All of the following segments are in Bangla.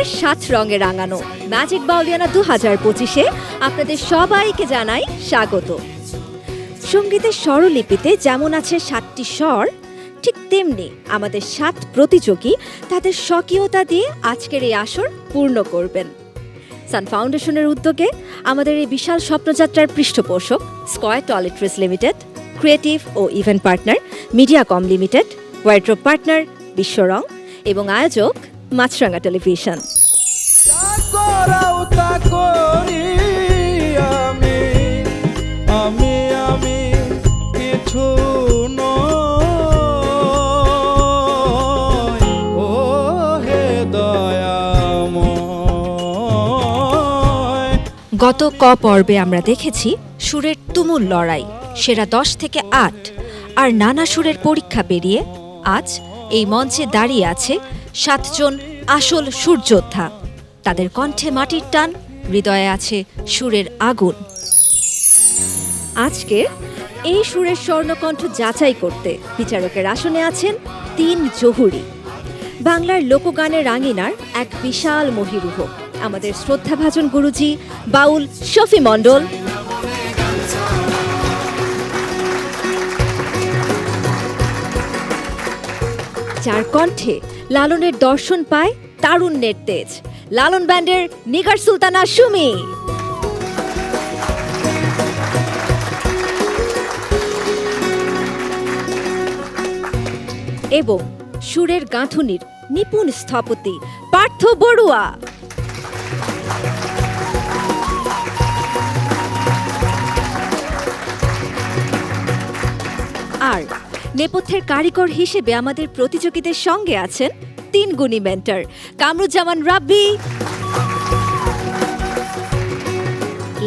বাংলার ৭ রঙে রাঙানো ম্যাজিক বাউলিয়ানা ২০২৫-এ আপনাদের সবাইকে জানাই স্বাগত। সঙ্গীতের স্বরলিপিতে যেমন আছে ৭টি স্বর, ঠিক তেমনি আমাদের ৭ প্রতিযোগী তাদের স্বকীয়তা দিয়ে আজকের এই আসর পূর্ণ করবেন। সান ফাউন্ডেশনের উদ্যোগে আমাদের এই বিশাল স্বপ্নযাত্রার পৃষ্ঠপোষক স্কয়ার টয়লেট্রিজ লিমিটেড, ক্রিয়েটিভ ও event partner Mediacom Limited, wardrobe partner Bishworang এবং আয়োজক মাছরাঙা টেলিভিশন। গত ক পর্বে আমরা দেখেছি সুরের তুমুল লড়াই, সেরা 10 থেকে 8 আর নানা সুরের পরীক্ষা পেরিয়ে আজ এই মঞ্চে দাঁড়িয়ে আছে 7 জন আসল সুরযোদ্ধা। তাদের কণ্ঠে মাটির টান, হৃদয়ে আছে সুরের আগুন। আজকে এই সুরের স্বর্ণকণ্ঠ যাচাই করতে বিচারকের আসনে আছেন 3 জহুরি। বাংলার লোকগানের রাঙিনার এক বিশাল মহিরুহ আমাদের শ্রদ্ধাভাজন গুরুজি বাউল শফি মণ্ডল, যার কণ্ঠে লালনের দর্শন পায় তারুণ্যের তেজ, লালন ব্যান্ডের নিগার সুলতানা সুমি, এবং সুরের গাঁথুনির নিপুণ স্থপতি পার্থ বড়ুয়া। আর নেপথ্যের কারিগর হিসেবে আমাদের প্রতিযোগীদের সঙ্গে আছেন 3 গুণী মেন্টর কামরুজ্জামান রাব্বি,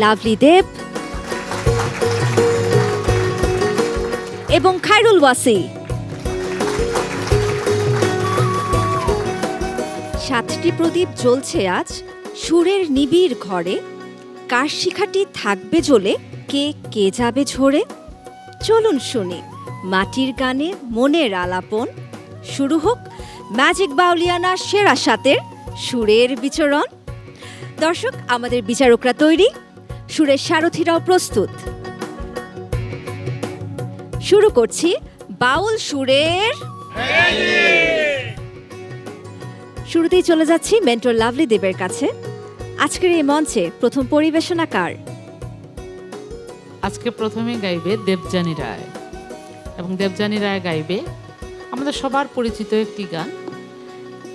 লাভলি দেব এবং খায়রুল ওয়াসি। 7টি প্রদীপ জ্বলছে আজ সুরের নিবিড় ঘরে। কার শিখাটি থাকবে জ্বলে, কে যাবে ঝরে? চলুন শুনি মাটির গানে মনের আলাপন। শুরু হোক ম্যাজিক বাউলিয়ানা সেরা 7-এর সুরের বিচরণ। দর্শক, আমাদের বিচারকরা তৈরি, সুরের সারথীরাও প্রস্তুত। শুরু করছি বাউল সুরের। শুরুতেই চলে যাচ্ছি মেন্টর লাভলি দেবের কাছে। আজকের এই মঞ্চে প্রথম পরিবেশনা কার? আজকে প্রথমে গাইবে দেবযানী রায়, এবং দেবযানী রায় গাইবে আমাদের সবার পরিচিত একটি গান,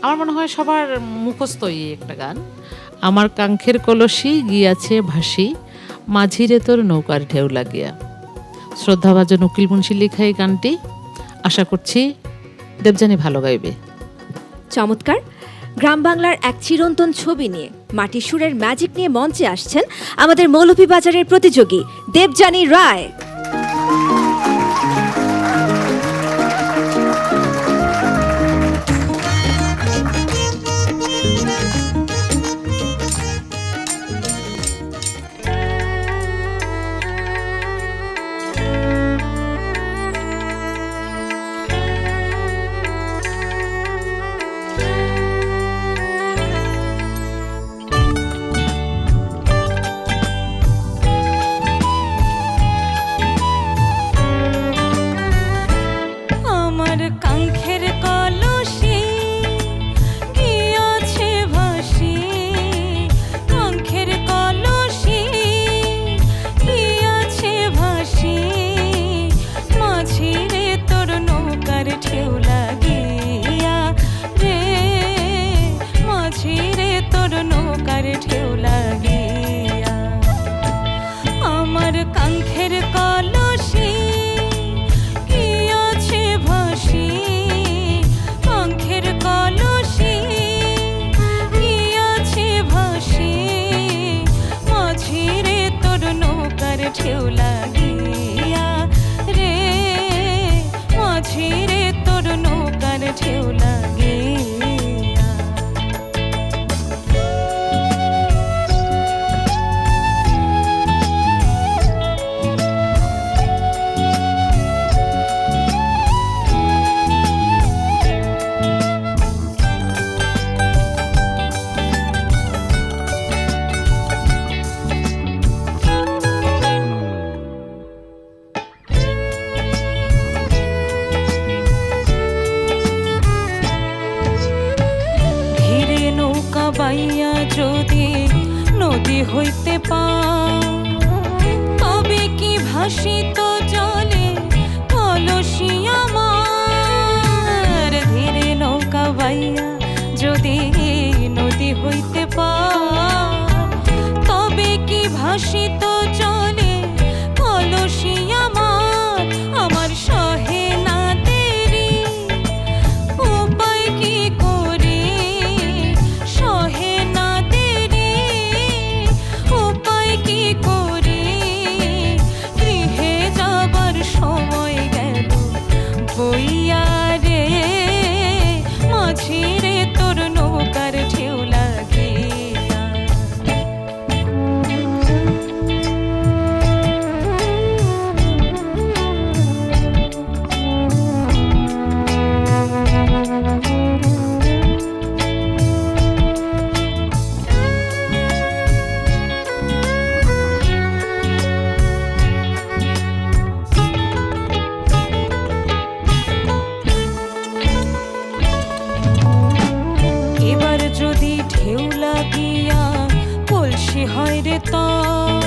আমার মনে হয় সবার মুখস্থই একটা গান, আমার কাঙ্ক্ষের কলসি গিয়াছে ভাসি, মাঝিরে তোর নৌকার ঢেউ লাগিয়া। শ্রদ্ধাভাজন উকিল মুন্সি লেখা এই গানটি, আশা করছি দেবযানী ভালো গাইবে। চমৎকার। গ্রাম বাংলার এক চিরন্তন ছবি নিয়ে মাটির সুরের ম্যাজিক নিয়ে মঞ্চে আসছেন আমাদের মৌলভীবাজারের প্রতিযোগী দেবযানী রায়। গাইয়া যদি নদী হইতে পার, তবে কি ভাসিত জলে কলসি আমার। ধীরে নৌকা বাইয়া যদি নদী হইতে পার, তবে কি ভাসিত জলে কলসি আমার। আমার সহে না দেরি, উপায় কি করি, সহে না দেরি, উপায় কি করি। গৃহে যাবার সময় গেল বইয়া রে, মাঝি রে তোর নৌকার ঢেউ লাগিয়া। এবার যদি ঢেউ লাগিয়া কলসি হয় রে তর,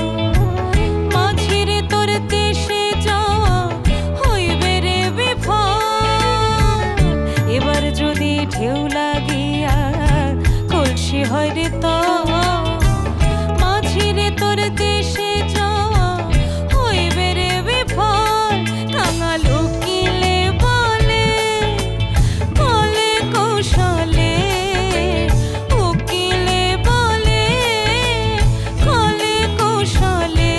মাঝি রে তোর দেশে যাওয়া হইবে রে বিফল। এবার যদি ঢেউ লাগিয়া কলসি হয় রে তর, মাঝি রে তোর দেশে যাওয়া হইবে রে বিফল। কাঙাল উকিলে বলে, বলে কৌশলে, উকিলে বলে কলে কৌশলে,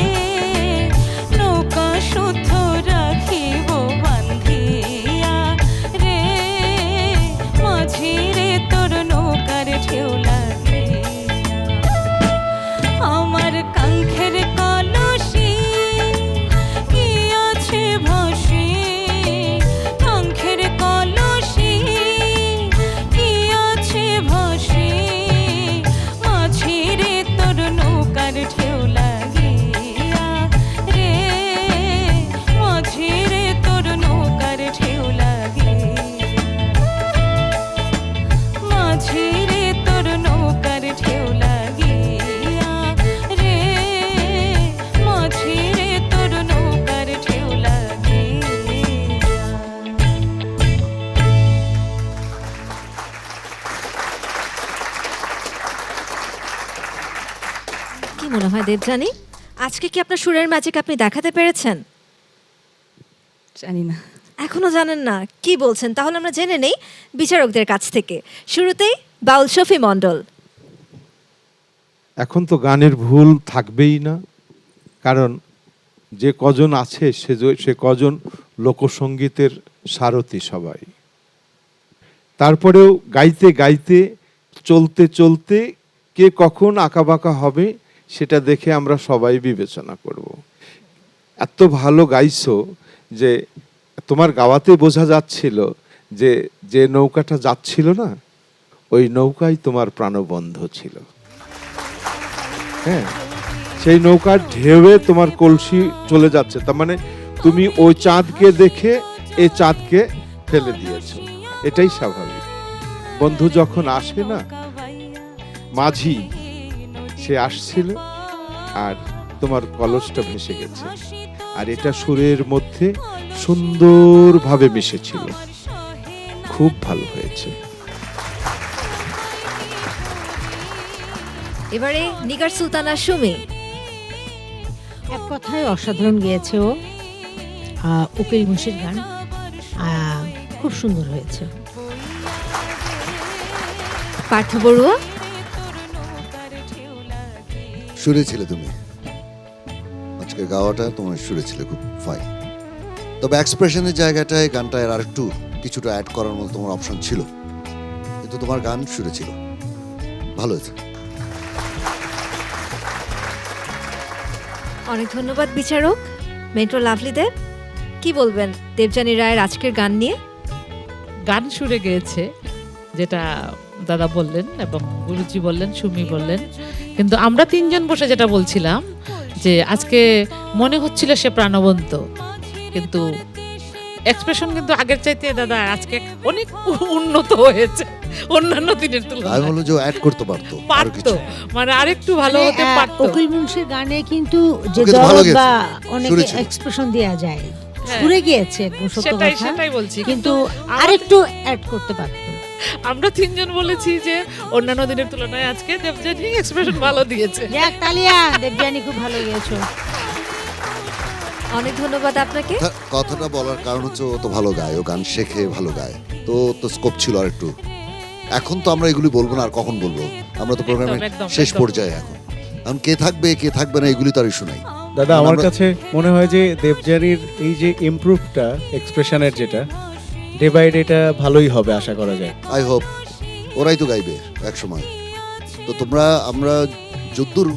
নৌকা শুদ্ধ রাখিব বান্ধিয়া রে, মাঝি রে তোর নৌকার ঢেউ লাগিয়া। আমার কাঙ্ক্ষের কলসি কি আছে ভাসি, কাঙ্ক্ষের কলসি কি আছে ভাসি, মাঝি রে তোর নৌকার ঢেউ লাগিয়া রে, মাঝি রে তোর নৌকার ঢেউ লাগিয়া, মাঝি রে তোর নৌকার ঢেউ লাগিয়া রে, মাঝি রে তোর নৌকার ঢেউ লাগিয়া। কি মনে হয় দেবযানী, আজকে কি আপনার সুরের ম্যাজিক আপনি দেখাতে পেরেছেন? জানি না। এখনো জানেন না? কি বলছেন? তাহলে আমরা জেনে নেই বিচারকদের কাছ থেকে। শুরুতেই বাউল শফি মণ্ডল। এখন তো গানের ভুল থাকবেই না, কারণ যে কজন আছে সে কজন লোকসঙ্গীতের সারথি সবাই। তারপরেও গাইতে গাইতে চলতে চলতে কে কখন আঁকাবাঁকা হবে সেটা দেখে আমরা সবাই বিবেচনা করব। এত ভালো গাইছো যে তোমার গাওয়াতে বোঝা যাচ্ছিল যে যে নৌকাটা যাচ্ছিল না, ওই নৌকাই তোমার প্রাণবন্ধ ছিল। হ্যাঁ, সেই নৌকার ঢেউয়ে তোমার কলসি চলে যাচ্ছে, তার মানে তুমি ওই চাঁদকে দেখে এই চাঁদকে ফেলে দিয়েছো, এটাই স্বাভাবিক। বন্ধু যখন আসে না, মাঝি সে আসছিল আর তোমার কলসটা ভেসে গেছে, আর এটা সুরের মধ্যে সুন্দরভাবে মিশেছিল, খুব ভালো হয়েছে। এবারে নিগার সুলতানা সুমি। এক কথায় অসাধারণ গেয়েছে ও। উকিল মুন্সির গান খুব সুন্দর হয়েছে। পার্থ বড়ুয়া। সুরে ছিলে তুমি, আজকের গাওয়াটা তোমার সুরে ছিল খুব ফাইন। তবে এক্সপ্রেশনের জায়গাটায় গানটায় আর একটু কিছুটা অ্যাড করার মতো তোমার অপশন ছিল, কিন্তু তোমার গান সুরে ছিল, ভালো হয়েছে। অনেক ধন্যবাদ বিচারক। মেট্রো লাভলি দেব, কি বলবেন দেবযানী রায়ের আজকের গান নিয়ে? গান সুরে গেয়েছে, যেটা দাদা বললেন এবং গুরুজি বললেন, সুমি বললেন, কিন্তু আমরা তিনজন বসে যেটা বলছিলাম যে আজকে মনে হচ্ছিল সে প্রাণবন্ত, কিন্তু এক্সপ্রেশন কিন্তু আগের চাইতে দাদা আজকে অনেক উন্নত হয়েছে অন্যান্য দিনের আমি তুলনায়। বললাম যে অ্যাড করতে পারতো আরো পারতো, কিছু। মানে আরেকটু ভালো মানে, হতে পারতো। উকিল মুন্সির গানে কিন্তু যে ওকে তো ভালো দরদ গেয়েছে, বা অনেক সুরে ছিল। এক্সপ্রেশন দেওয়া যায়, হ্যাঁ। সুরে গিয়েছে একদম সত্য সেটাই কথা, সেটাই বলছি, কিন্তু আমাদের- আরেকটু অ্যাড করতে পারতো। আমরা তিনজন বলেছি যে অন্যান্য দিনের তুলনায় আজকে দেবযানী এক্সপ্রেশন ভালো দিয়েছে। যাক তালিয়া, দেবযানী খুব ভালো গিয়েছো। অনেক ধন্যবাদ আপনাকে। কথাটা বলার কারণ হচ্ছে ও তো ভালো গায়, ও গান শেখে, ভালো গায়, তো স্কোপ ছিল আর একটু। এখন তো আমরা এগুলি বলবো না, আর কখন বলবো? আমরা তো প্রোগ্রামের একদম, শেষ একদম। পর্যায়ে এখন কে থাকবে কে থাকবে না এগুলি তো আর ইস্যু নাই। দাদা আমার আমরা- কাছে মনে হয় যে দেবযানীর এই যে ইমপ্রুভটা এক্সপ্রেশনের, যেটা ডে বাই ডেটা ভালোই হবে আশা করা যায়। আই হোপ ওরাই তো গাইবে এক সময়। তো আমরা যদ্দূর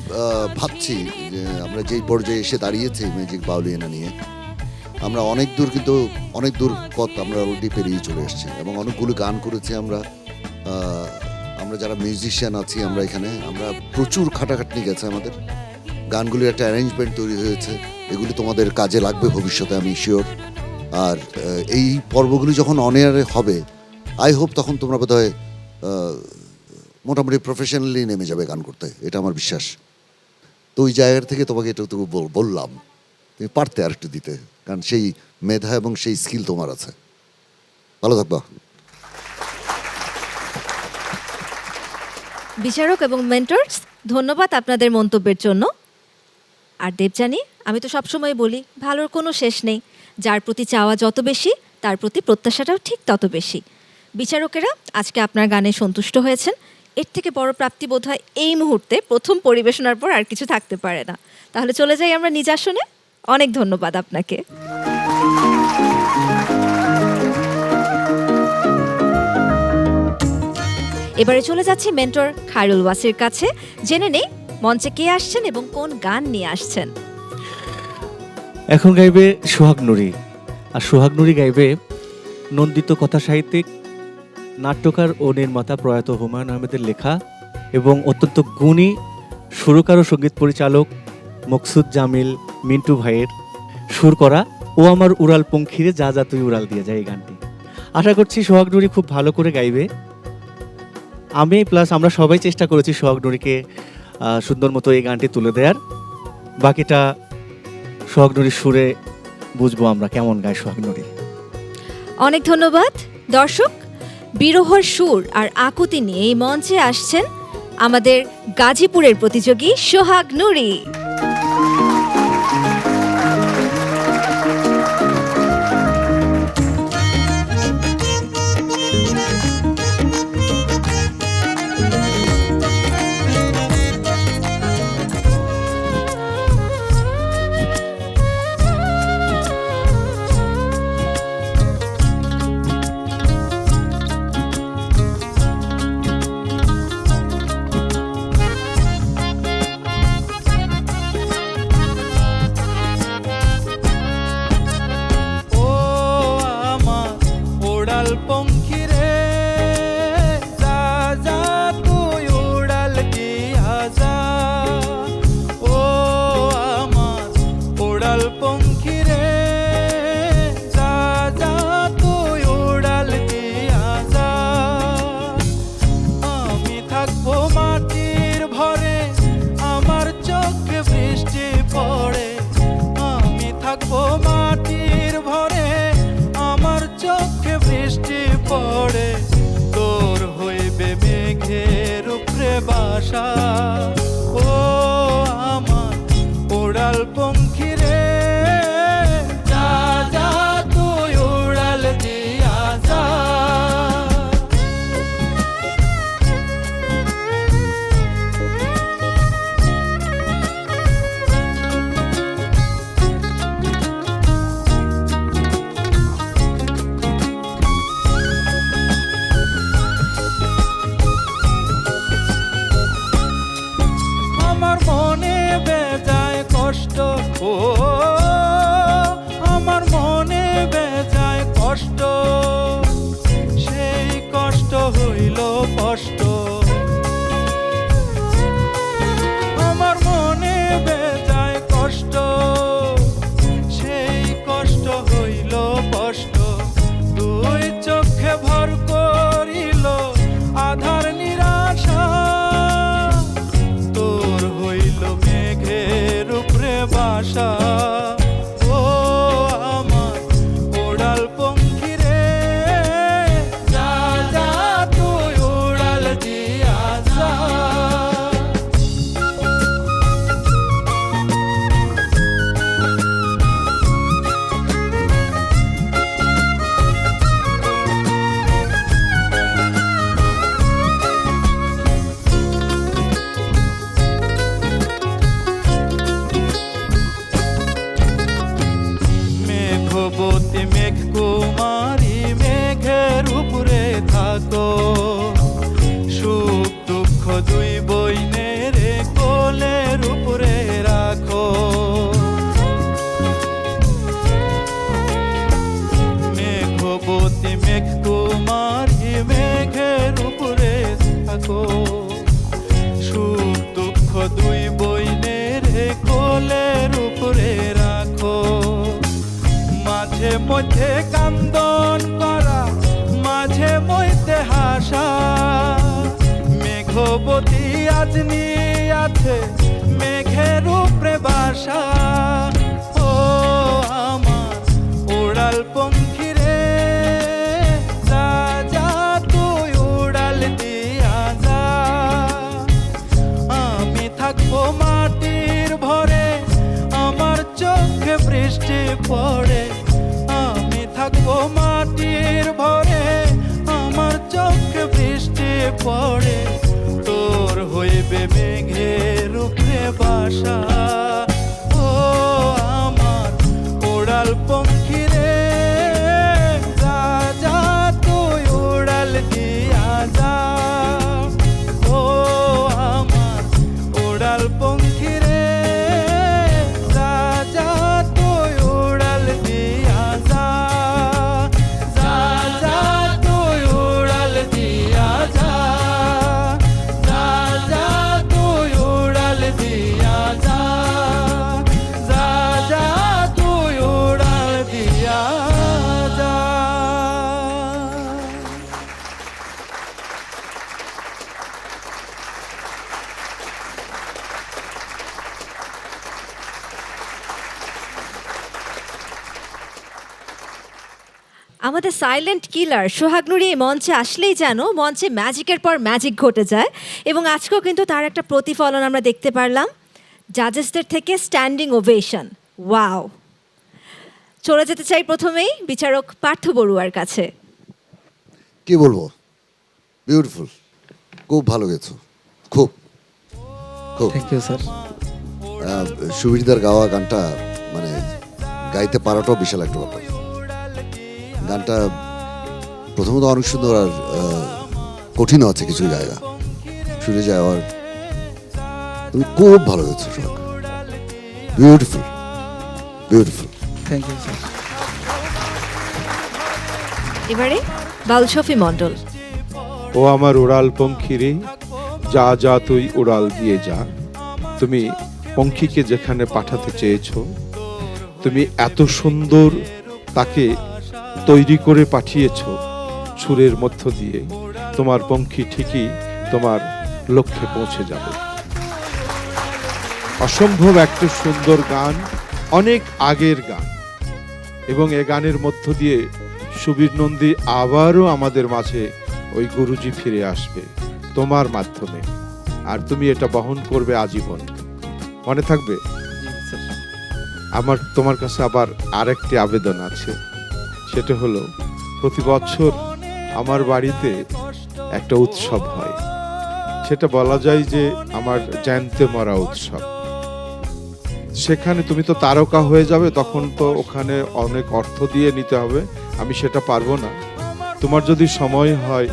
ভাবছি যে আমরা যেই পর্যায়ে এসে দাঁড়িয়েছি ম্যাজিক বাউলিয়ানা নিয়ে, আমরা অনেক দূর পথ আমরা অলরেডি পেরিয়ে চলে এসেছি এবং অনেকগুলো গান করেছি আমরা। আমরা যারা মিউজিশিয়ান আছি আমরা এখানে, আমরা প্রচুর খাটাখাটনি গেছে আমাদের। গানগুলির একটা অ্যারেঞ্জমেন্ট তৈরি হয়েছে, এগুলি তোমাদের কাজে লাগবে ভবিষ্যতে, আমি শিওর। আর এই পর্বগুলি যখন অন এয়ারে হবে, আই হোপ তখন তোমরা বোধহয় মোটামুটি প্রফেশনালি নেমে যাবে গান করতে, এটা আমার বিশ্বাস। তো ওই জায়গা থেকে তোমাকে এটা তো বললাম, তুমি পারতে আর একটু দিতে, কারণ সেই মেধা এবং সেই স্কিল তোমার আছে। ভালো থাকবা। বিচারক এবং মেন্টরস, ধন্যবাদ আপনাদের মন্তব্যের জন্য। আর দেবযানী, আমি তো সবসময় বলি ভালোর কোনো শেষ নেই, যার প্রতি চাওয়া যত বেশি তার প্রতি প্রত্যাশাটাও ঠিক তত বেশি। বিচারকেরা আজকে আপনার গানে সন্তুষ্ট হয়েছেন, এর থেকে বড় প্রাপ্তি বোধহয় এই মুহূর্তে প্রথম পরিবেশনার পর আর কিছু থাকতে পারে না। তাহলে চলে যাই আমরা নিজ আসনে। অনেক ধন্যবাদ আপনাকে। এবারে চলে যাচ্ছি মেন্টর খায়রুল ওয়াসির কাছে, জেনে নেই মঞ্চে কে আসছেন এবং কোন গান নিয়ে আসছেন। এখন গাইবে সোহাগ নুরি, আর সোহাগ নুরি গাইবে নন্দিত কথা সাহিত্যিক, নাট্যকার ও নির্মাতা প্রয়াত হুমায়ুন আহমেদের লেখা এবং অত্যন্ত গুণী সুরকার ও সঙ্গীত পরিচালক মকসুদ জামিল মিন্টু ভাইয়ের সুর করা ও আমার উড়াল পঙ্খিরে যা যা তুই উড়াল দিয়ে যায় এই গানটি। আশা করছি সোহাগ নুরি খুব ভালো করে গাইবে। আমি প্লাস আমরা সবাই চেষ্টা করেছি সোহাগ নুরিকে সুন্দর মতো এই গানটি তুলে দেওয়ার। বাকিটা সোহাগ নুরির সুরে বুঝবো আমরা কেমন গায় সোহাগ নুরি। অনেক ধন্যবাদ। দর্শক, বিরহর সুর আর আকুতি নিয়ে এই মঞ্চে আসছেন আমাদের গাজীপুরের প্রতিযোগী সোহাগ নুরি। ও আমার উড়াল পঙ্খী রে, যা যা তুই উড়াল দিয়া যা। ও আমার উড়াল পঙ্খী রে, যা যা তুই উড়াল দিয়া যা। আমি থাকবো মাটির ভরে, আমার চোখে বৃষ্টি পড়ে। আমি থাকবো মাটির ভরে, আমার চোখে বৃষ্টি পড়ে। তোর হইবে মেঘের উপরে বাসা। ও আমার উড়াল পঙ্খী রে, যা যা তুই উড়াল দিয়া যা। আমার মনে বেজায় কষ্ট, ও আমার মনে বেজায় কষ্ট, সেই কষ্ট হইল কষ্ট। আমার মনে বেজায় কষ্ট, সেই কষ্ট হইল কষ্ট। মধ্যে কান্দন করা, মাঝে মধ্যে হাসা। মেঘবতী আজ নিয়াছে মেঘের উপরে বাসা। ও আমার উড়াল পঙ্খী রে, যা যা তুই উড়াল দিয়া যা। আমি থাকবো মাটির ভরে, আমার চোখে বৃষ্টি পড়ে। আমি থাকবো মাটির ভরে, আমার চোখে বৃষ্টি পড়ে। তোর হইবে মেঘের উপরে বাসা। ও আমার উড়াল পঙ্খী রে, যা যা তুই উড়াল দিয়া যা। ও আমার উড়াল পঙ্খী রে, যা যা তুই উড়াল দিয়া যা। যা যা তুই উড়াল দিয়া যা। যা যা তুই উড়াল দিয়া যা। যা যা তুই উড়াল দিয়া যা। আমাদের সাইলেন্ট কিলার সোহাগ নুরি মঞ্চে আসলেই যেন মঞ্চে ম্যাজিকের পর ম্যাজিক ঘটে যায়, এবং আজকেও কিন্তু তার একটা প্রতিফলন আমরা দেখতে পারলাম। জাজেসদের থেকে স্ট্যান্ডিং ওভেশন, ওয়াও। চলে যেতে চাই প্রথমেই বিচারক পার্থ বড়ুয়ার কাছে। কি বলবো, বিউটিফুল, খুব ভালো গেছো, খুব খুব। Thank you sir. সুবিধার গাওয়া গানটা মানে গাইতে পারাটাও বিশাল একটা ব্যাপার। গানটা প্রথমত অনেক সুন্দর, আর কঠিন আছে কিছু জায়গা শুনে যাওয়ার। তুমি খুব ভালো গেছো সব, beautiful beautiful. Thank you sir. এবারে বাউল শফি মণ্ডল। ও আমার উড়াল পঙ্খী রে, যা যা তুই উড়াল দিয়ে যা। তুমি পঙ্খীকে যেখানে পাঠাতে চেয়েছো, তুমি এত সুন্দর তাকে তৈরি করে পাঠিয়েছো সুরের মধ্য দিয়ে। তোমার পঙ্খী ঠিকই তোমার লক্ষ্যে পৌঁছে যাবে। অসম্ভব একটা সুন্দর গান, অনেক আগের গান, এবং এ গানের মধ্য দিয়ে সুবীর নন্দী আবারও আমাদের মাঝে ওই গুরুজি ফিরে আসবে তোমার মাধ্যমে, আর তুমি এটা বহন করবে আজীবন। মনে থাকবে? আমার তোমার কাছে আবার আরেকটি আবেদন আছে, সেটা হলো প্রতি বছর আমার বাড়িতে একটা উৎসব হয়, সেটা বলা যায় যে আমার জ্যান্তে মরা উৎসব। সেখানে তুমি তো তারকা হয়ে যাবে, তখন তো ওখানে অনেক অর্থ দিয়ে নিতে হবে, আমি সেটা পারবো না। তোমার যদি সময় হয়,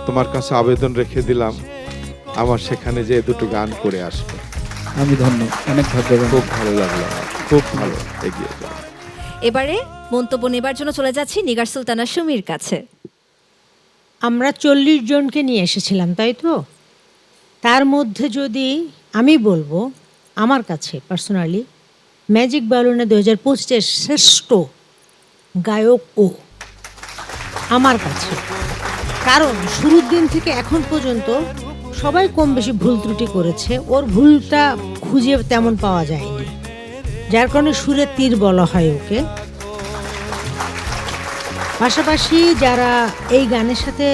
তোমার কাছে আবেদন রেখে দিলাম, আমার সেখানে যে দুটো গান করে আসবে। আমি ধন্য, অনেক ভাগ্যবান। খুব ভালো লাগলো আমার, খুব ভালো। এগিয়ে যাও। এবারে মন্তব্য নেবার জন্য চলে যাচ্ছি নিগার সুলতানা সুমির কাছে। আমরা 40 জনকে নিয়ে এসেছিলাম, তাই তো? তার মধ্যে যদি আমি বলবো, আমার কাছে পার্সোনালি ম্যাজিক বাউলনে 2025-এর শ্রেষ্ঠ গায়ক ও আমার কাছে। কারণ শুরুর দিন থেকে এখন পর্যন্ত সবাই কম বেশি ভুল ত্রুটি করেছে, ওর ভুলটা খুঁজে তেমন পাওয়া যায়নি, যার কারণে সুরের তীর বলা হয় ওকে। পাশাপাশি যারা এই গানের সাথে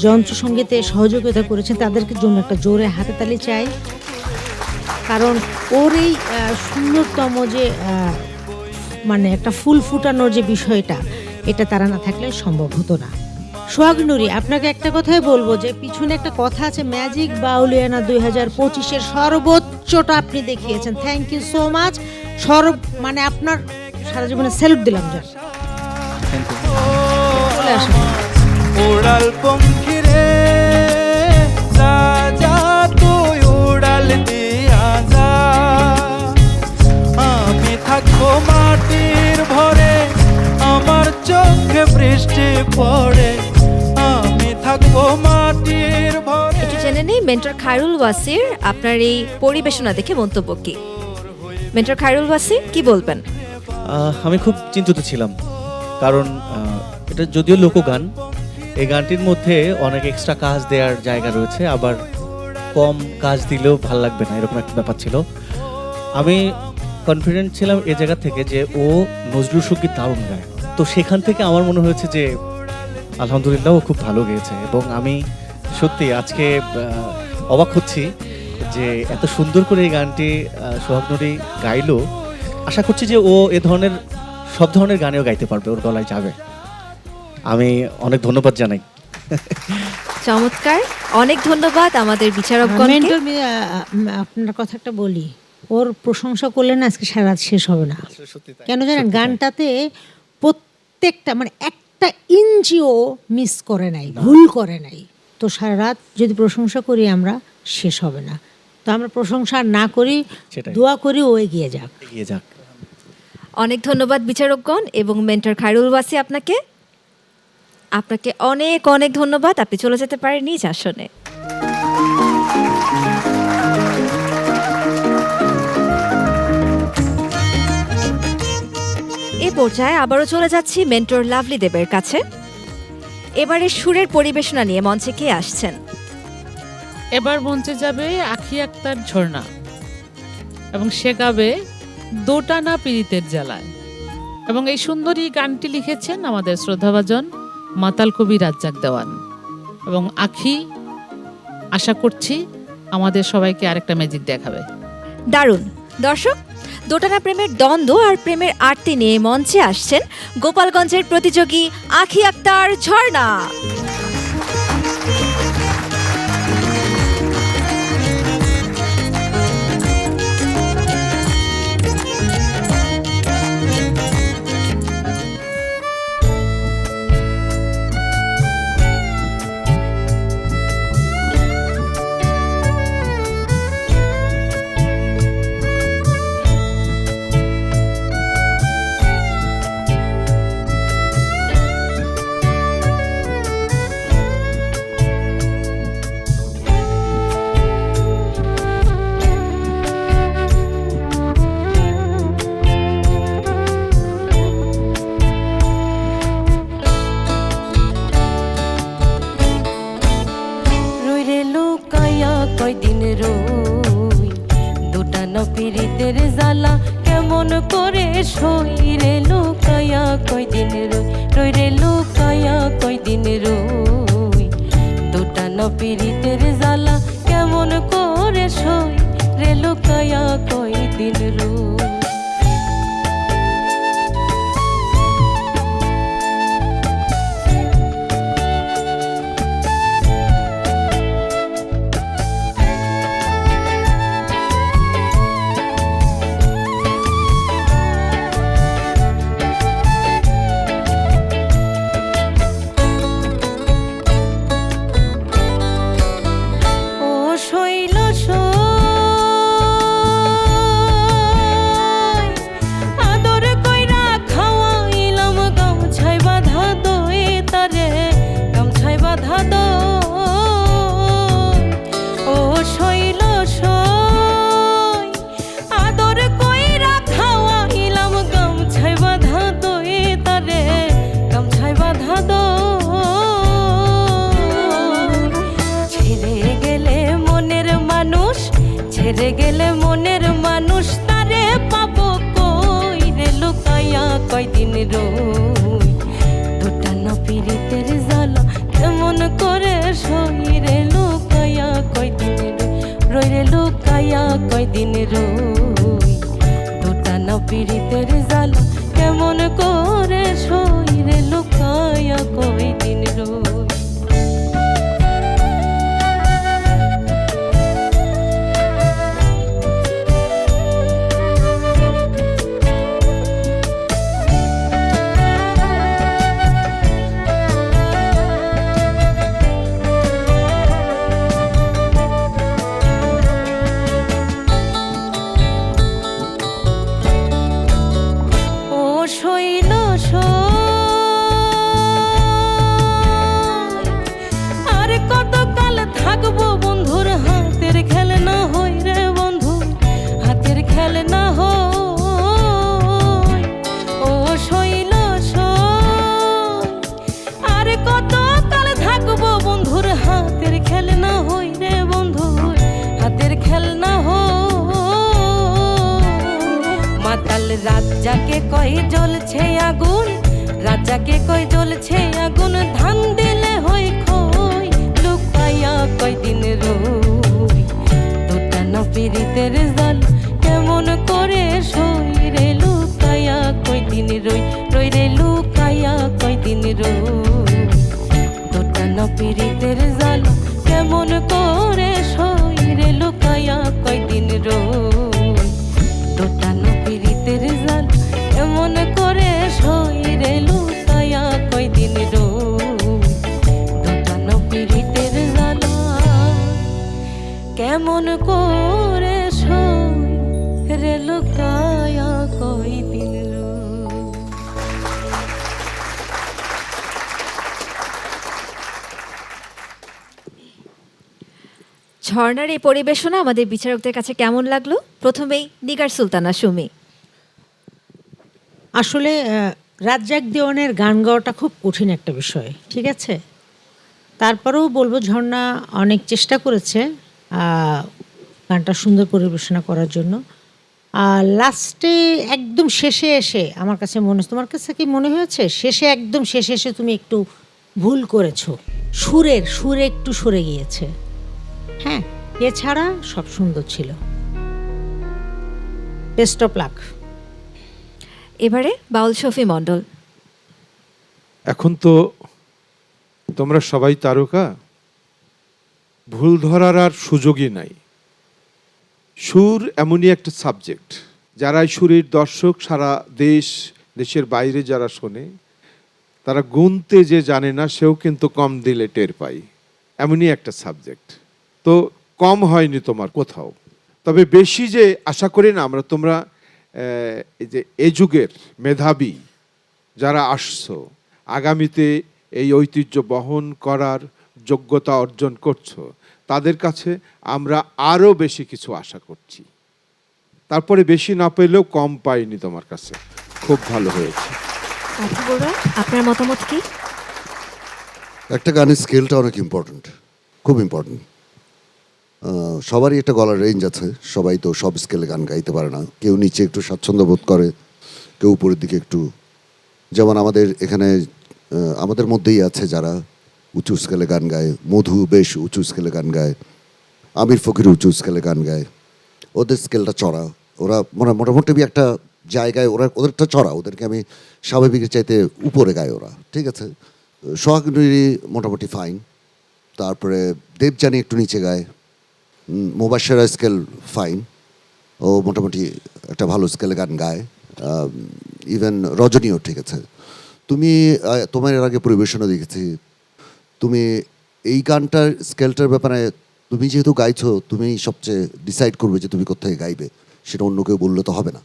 যন্ত্রসঙ্গীতে সহযোগিতা করেছেন তাদেরকে জন্য একটা জোরে হাততালি চাই, কারণ ওর এই সুন্দরতম যে মানে একটা ফুল ফুটানোর যে বিষয়টা, এটা তারা না থাকলে সম্ভব হতো না। সোহাগ নুরি, আপনাকে একটা কথাই বলবো যে পিছনে একটা কথা আছে, ম্যাজিক বাউলিয়ানা 2025-এর সর্বোচ্চটা আপনি দেখিয়েছেন। Thank you so much. মানে আপনার সারা জীবনে স্যালুট দিলাম। যান চলে আসুন। উড়াল পঙ্খী রে, যা যা তুই উড়াল দিয়া যা। আমি থাকবো মাটির ভরে, আমার চোখে বৃষ্টি পড়ে। আমি থাকবো মাটির ভরে। একটু জেনে নেই মেন্টর খায়রুল ওয়াসির আপনার এই পরিবেশনা দেখে মন্তব্য কি। মেন্টর খায়রুল ওয়াসি, কি বলবেন? আমি খুব চিন্তিত ছিলাম কারণ এটা যদিও লোকগান, এই গানটির মধ্যে অনেক এক্সট্রা কাজ দেওয়ার জায়গা রয়েছে, আবার কম কাজ দিলেও ভাল লাগবে না, এরকম একটা ব্যাপার ছিল। আমি কনফিডেন্ট ছিলাম এ জায়গা থেকে যে ও নজরুল সঙ্গীত দারুণ গায়, তো সেখান থেকে আমার মনে হয়েছে যে আলহামদুলিল্লাহ ও খুব ভালো গেয়েছে। এবং আমি সত্যি আজকে অবাক হচ্ছি যে এত সুন্দর করে এই গানটি সোহাগ নুরি গাইলো। আশা করছি যে ও এ ধরনের সব ধরনের গানেও গাইতে পারবে, ওর গলায় যাবে। আমি অনেক ধন্যবাদ জানাই। চমৎকার, অনেক ধন্যবাদ আমাদের বিচারকগণকে। মেন্টর আপনার কথা একটা বলি, ওর প্রশংসা করলে না আজকে সারা রাত শেষ হবে না। কেন জানেন, গানটাতে প্রত্যেকটা মানে একটা ইঞ্চিও মিস করে নাই, ভুল করে নাই। তো সারা রাত যদি প্রশংসা করি আমরা, শেষ হবে না। তো আমরা প্রশংসা না করি, সেটাই। দোয়া করি ও এগিয়ে যাক। এগিয়ে যাক। অনেক ধন্যবাদ বিচারকগণ এবং মেন্টর খায়রুল ওয়াসি আপনাকে অনেক অনেক ধন্যবাদ। আপনি চলে যেতে পারেন নিজ আসনে। এ পর্যায়ে আবারও চলে যাচ্ছি মেন্টর লাভলি দেবের কাছে। এবারে সুরের পরিবেশনা নিয়ে মঞ্চে কে আসছেন? এবার মঞ্চে যাবে আখি আক্তার ঝর্ণা এবং সে গাবে দোটানা পীড়িতের জ্বালায়। এবং এই সুন্দরী গানটি লিখেছেন আমাদের শ্রদ্ধাভাজন মাতাল কবি রাজ্জাক দেওয়ান। এবং আখি আশা করছি আমাদের সবাইকে আরেকটা ম্যাজিক দেখাবে। দারুণ। দর্শক, দোটানা প্রেমের দ্বন্দ্ব আর প্রেমের আরতি নিয়ে মঞ্চে আসছেন গোপালগঞ্জের প্রতিযোগী আখি আক্তার ঝর্ণা। কয়দিন রই দোটানা পীড়িতের জ্বালা কেমন করে সই রে লুকায়া কয়দিন রই রে লুকায়া কয়দিন রই দোটানা পীড়িতের জ্বালা কেমন করে সই রে লুকায়া কয়দিন রই। ছেড়ে গেলে মনের মানুষ তারে পাবো কই রে লুকায়া কয়দিন রই দোটানা পীড়িতের জ্বালা কেমন করে সই রে লুকায়া কয়দিন রই রে লুকায়া কয়দিন রই দোটানা পীড়িতের জ্বালা কেমন করে সই রে লুকায়া কয়দিন রই। রাজাকে কয় জ্বলছে আগুন, রাজাকে কয় জ্বলছে আগুন, ধান দিলে হই খই, লুকাইয়া কয়দিন রই, দুটা না পিরিতের জাল কেমন করে সই রে, লুকাইয়া কয়দিন রই, রই রে লুকাইয়া কয়দিন রই, দুটা না পিরিতের জাল কেমন করে সই রে, লুকাইয়া কয়দিন রই, দুটা না পিরিতের জাল কেমন করে সই রে, লুকাইয়া কয়দিন রই, দুটা না পিরিতের জাল কেমন করে সই রে, লুকাইয়া কয়দিন রই। ঝর্ণার এই পরিবেশনা আমাদের বিচারকদের কাছে কেমন লাগলো? প্রথমেই নিগার সুলতানা সুমি। আসলে রাজ্জাক দেওয়ানের গান গাওয়াটা খুব কঠিন একটা বিষয়, ঠিক আছে? তারপরেও বলবো ঝর্ণা অনেক চেষ্টা করেছে গানটা সুন্দর পরিবেশনা করার জন্য। আর লাস্টে একদম শেষে এসে আমার কাছে মনে হচ্ছে, তোমার কাছে কি মনে হয়েছে শেষে একদম শেষে এসে তুমি একটু ভুল করেছো, সুরে একটু সরে গিয়েছে। হ্যাঁ, এছাড়া সব সুন্দর ছিল। Best of luck. এবারে বাউল শফি মণ্ডল। এখন তো তোমরা সবাই তারকা, ভুল ধরার আর সুযোগই নাই। সুর এমনই একটা সাবজেক্ট, যারা সুরের দর্শক সারা দেশের বাইরে যারা শোনে, তারা গুনতে যে জানে না সেও কিন্তু কম দিলে টের পাই, এমনই একটা সাবজেক্ট। তো কম হয়নি তোমার কোথাও, তবে বেশি যে আশা করি না আমরা। তোমরা এই যে এ যুগের মেধাবী যারা আসছো, আগামীতে এই ঐতিহ্য বহন করার যোগ্যতা অর্জন করছো, তাদের কাছে আমরা আরও বেশি কিছু আশা করছি। তারপরে বেশি না পেলেও কম পাইনি তোমার কাছে, খুব ভালো হয়েছে। আপনার মতামত কি? একটা গানের স্কেলটা অনেক ইম্পর্ট্যান্ট, খুব ইম্পর্ট্যান্ট। সবারই একটা গলার রেঞ্জ আছে, সবাই তো সব স্কেলে গান গাইতে পারে না। কেউ নিচে একটু স্বাচ্ছন্দ্য বোধ করে, কেউ উপরের দিকে একটু। যেমন আমাদের এখানে আমাদের মধ্যেই আছে যারা উঁচু স্কেলে গান গায়। মধু বেশ উঁচু স্কেলে গান গায়, আমির ফকির উঁচু স্কেলে গান গায়। ওদের স্কেলটা চড়া, ওরা মোটামুটি একটা জায়গায় ওদেরটা চড়া, ওদেরকে আমি স্বাভাবিকের চাইতে উপরে গায় ওরা, ঠিক আছে। সোহাগ নুরি মোটামুটি ফাইন। তারপরে দেবযানী একটু নিচে গায়। মুবাশশিরা স্কেল ফাইন, ও মোটামুটি একটা ভালো স্কেলে গান গায়। ইভেন রজনীও ঠিক আছে। তোমার এর আগে পরিবেশনা দেখেছি, তুমি এই গানটার স্কেলটার ব্যাপারে তুমি যেহেতু গাইছো, তুমি সবচেয়ে ডিসাইড করবে যে তুমি কোথায় গাইবে, সেটা অন্য কেউ বললে তো হবে না।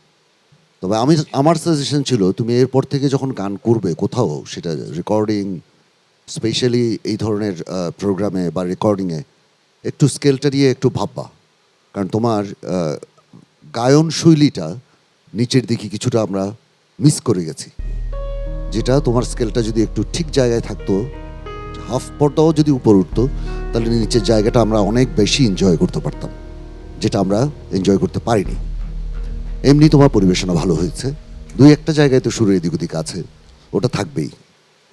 তবে আমার সাজেশন ছিল তুমি এরপর থেকে যখন গান করবে কোথাও, সেটা রেকর্ডিং, স্পেশালি এই ধরনের প্রোগ্রামে বা রেকর্ডিংয়ে, একটু স্কেলটা নিয়ে একটু ভাববা। কারণ তোমার গায়ন শৈলীটা নিচের দিকে কিছুটা আমরা মিস করে গেছি, যেটা তোমার স্কেলটা যদি একটু ঠিক জায়গায় থাকতো, হাফ পর্দাও যদি উপর উঠতো, তাহলে নিচের জায়গাটা আমরা অনেক বেশি এনজয় করতে পারতাম, যেটা আমরা এনজয় করতে পারিনি। এমনি তোমার পরিবেশনা ভালো হয়েছে, দুই একটা জায়গায় তো সুরের এদিক ওদিক আছে, ওটা থাকবেই,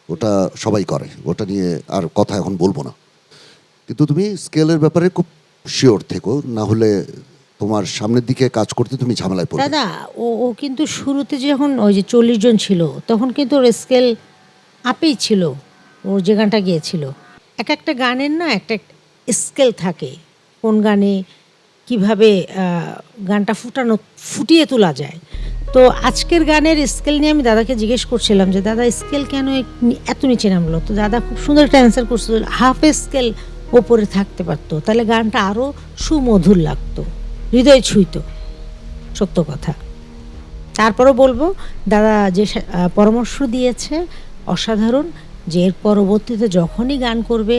ওটা সবাই করে, ওটা নিয়ে আর কথা এখন বলবো না। কিন্তু তুমি স্কেলের ব্যাপারে খুব শিওর থেকো, না হলে তোমার সামনের দিকে কাজ করতে তুমি ঝামেলায় পড়বে। দাদা ও কিন্তু শুরুতে যখন ওই যে 40 জন ছিল, তখন কিন্তু ওর স্কেল আপেই ছিল, ওর যে গানটা গিয়েছিল। এক একটা গানের না একটা স্কেল থাকে, কোন গানে কিভাবে গানটা ফুটিয়ে তোলা যায়। তো আজকের গানের স্কেল নিয়ে আমি দাদাকে জিজ্ঞেস করছিলাম যে দাদা স্কেল কেন এত নিচে নামলো? তো দাদা খুব সুন্দর একটা অ্যান্সার করছিল, হাফ স্কেল ওপরে থাকতে পারতো, তাহলে গানটা আরও সুমধুর লাগতো, হৃদয় ছুঁইতো। সত্য কথা। তারপরও বলবো দাদা যে পরামর্শ দিয়েছে অসাধারণ, যে এর পরবর্তীতে যখনই গান করবে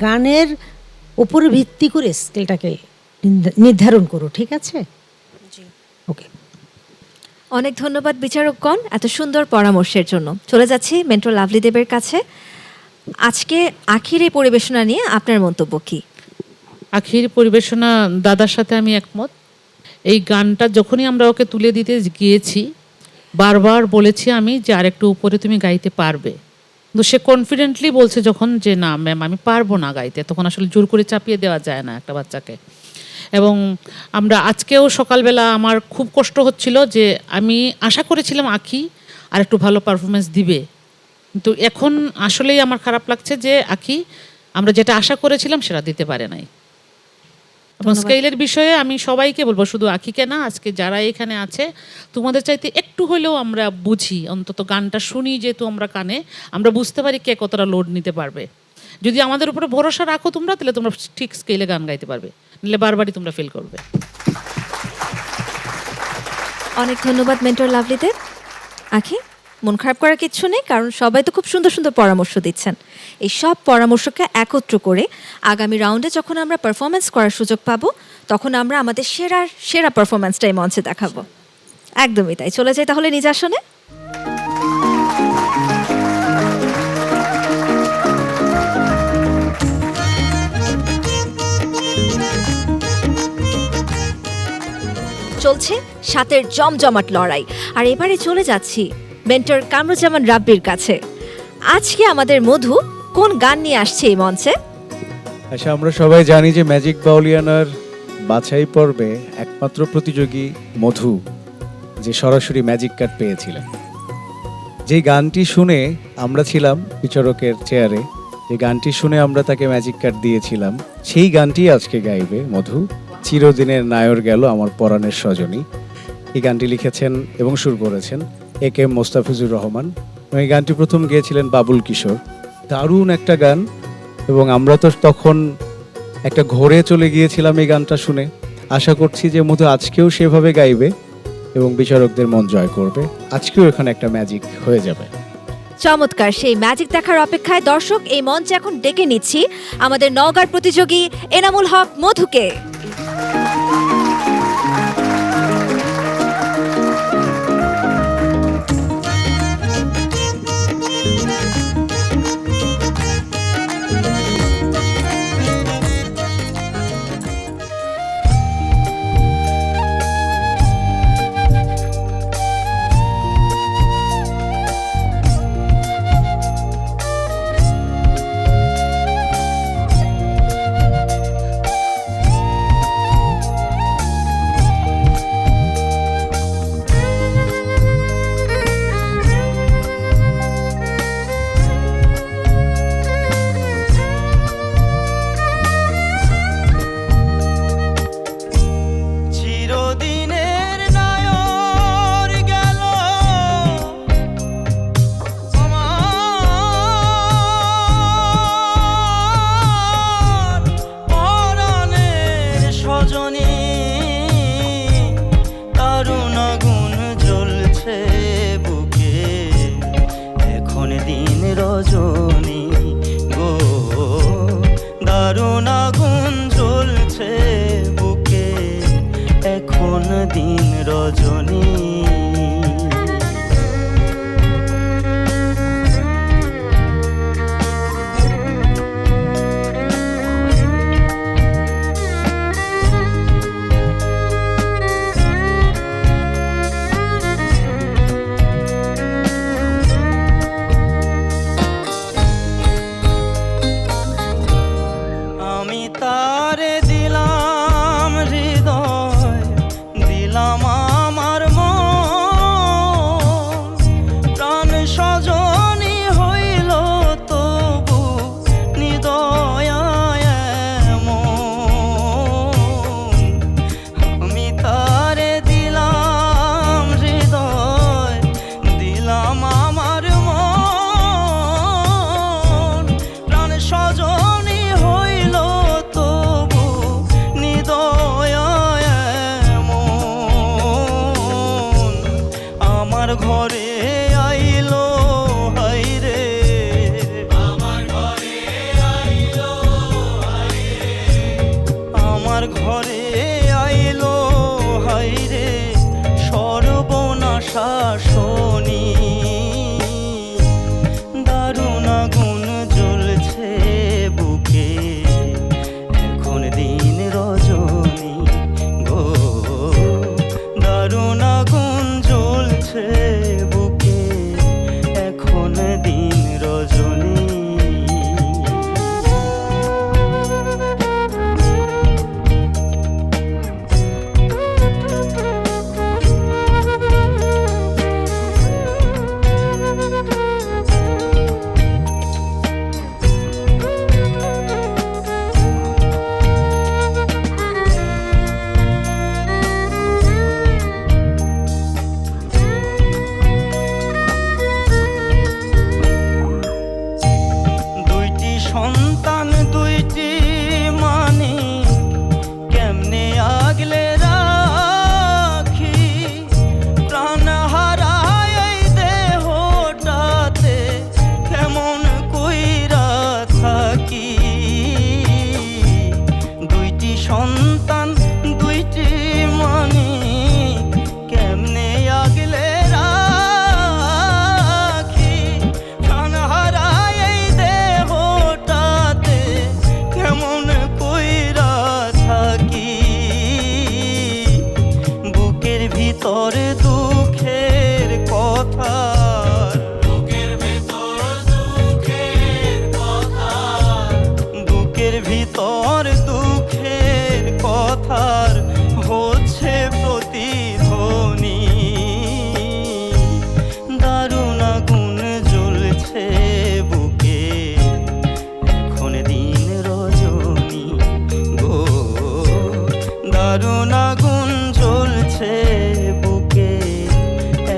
গানের উপরে ভিত্তি করে স্কেলটাকে নির্ধারণ করো, ঠিক আছে? ওকে, অনেক ধন্যবাদ বিচারকগণ এত সুন্দর পরামর্শের জন্য। চলে যাচ্ছি মেন্টর লাভলি দেবের কাছে। আজকে আখির এই পরিবেশনা নিয়ে আপনার মন্তব্য কি? আখির পরিবেশনা দাদার সাথে আমি একমত। এই গানটা যখনই আমরা ওকে তুলে দিতে গিয়েছি বারবার বলেছি আমি যে আরেকটু উপরে তুমি গাইতে পারবে, কিন্তু সে কনফিডেন্টলি বলছে যখন যে না ম্যাম আমি পারবো না গাইতে, তখন আসলে জোর করে চাপিয়ে দেওয়া যায় না একটা বাচ্চাকে। এবং আমরা আজকেও সকালবেলা আমার খুব কষ্ট হচ্ছিল যে আমি আশা করেছিলাম আঁখি আর একটু ভালো পারফরমেন্স দিবে, কিন্তু এখন আসলেই আমার খারাপ লাগছে যে আঁখি আমরা যেটা আশা করেছিলাম সেটা দিতে পারে নাই। এবং স্কেলের বিষয়ে আমি সবাইকে বলবো, শুধু আঁখিকে না, আজকে যারা এখানে আছে তোমাদের চাইতে একটু হলেও আমরা বুঝি, অন্তত গানটা শুনি যেহেতু আমরা কানে, আমরা বুঝতে পারি কে কতটা লোড নিতে পারবে। যদি আমাদের উপরে ভরসা রাখো তোমরা, তাহলে তোমরা ঠিক স্কেলে গান গাইতে পারবে, নাহলে বারবারই তোমরা ফেল করবে। অনেক ধন্যবাদ মেন্টর লাভলিতে। আঁখি, মন খারাপ করার কিচ্ছু নেই, কারণ সবাই তো খুব সুন্দর সুন্দর পরামর্শ দিচ্ছেন। এই সব পরামর্শকে একত্র করে আগামী রাউন্ডে যখন আমরা পারফরমেন্স করার সুযোগ পাবো, তখন আমরা আমাদের সেরা পারফরমেন্সটাই মঞ্চে দেখাবো। একদমই তাই, চলে যাই তাহলে নিজ আসনে। চলছে সাতের জমজমাট লড়াই, আর এবারে চলে যাচ্ছি মেন্টর কামরুজ্জামান রাব্বির কাছে। আজকে আমাদের মধু কোন গান নিয়ে আসছে এই মঞ্চে? আচ্ছা, আমরা সবাই জানি যে ম্যাজিক বাউলিয়ানার বাছাই পর্বে একমাত্র প্রতিযোগী মধু, যে সরাসরি ম্যাজিক কার্ড পেয়েছিলেন। যে গানটি শুনে আমরা ছিলাম বিচারকের চেয়ারে, যে গানটি শুনে আমরা তাকে ম্যাজিক কার্ড দিয়েছিলাম, সেই গানটি আজকে গাইবে মধু। চিরদিনের নায়র গেল আমার পরাণের সজনী। এই গানটি লিখেছেন এবং সুর করেছেন AK মোস্তাফিজুর রহমান। এই গানটি প্রথম গেয়েছিলেন বাবুল কিশোর। দারুণ একটা গান, এবং আমরা তো তখন একটা ঘোরে চলে গিয়েছিলাম এই গানটা শুনে। আশা করছি যে মধু আজকেও সেভাবে গাইবে এবং বিচারকদের মন জয় করবে। আজকেও এখানে একটা ম্যাজিক হয়ে যাবে। চমৎকার, সেই ম্যাজিক দেখার অপেক্ষায় দর্শক। এই মঞ্চে এখন ডেকে নিচ্ছি আমাদের নওগাঁর প্রতিযোগী এনামুল হক মধুকে। রজনী গো, দারুণ আগুন জ্বলছে বুকে, এখন দিন রজনী। তারে দিলাম হৃদয়, দিলাম আমার মন, প্রাণ সজনী হইল তবু নিদয়া এমন। আমি তারে দিলাম হৃদয়, দিলাম আমার মন, প্রাণ সজনী হইল ঘরে আইলো হাইরে, আমার ঘরে আইলো হাইরে, আমার ঘরে আইলো হাইরে সর্বনাশা শনি। দারুণ আগুন জ্বলছে বুকে, এখন দিন রজনী গো, ভিতর দুঃখের কথা, বুকের ভিতর দুঃখের কথার হচ্ছে প্রতিধ্বনি। দারুণ আগুন জ্বলছে বুকে, এখন দিন রজনী গো। দারুণ আগুন জ্বলছে বুকে,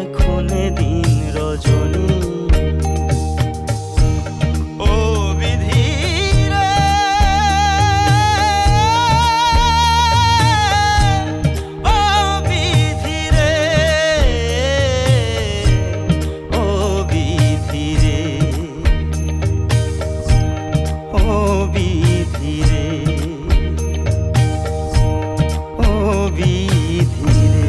এখন দিন রজনী। ও বিধি রে, ও বিধি রে, ও বিধি রে, ও বিধি রে, ও বিধি রে।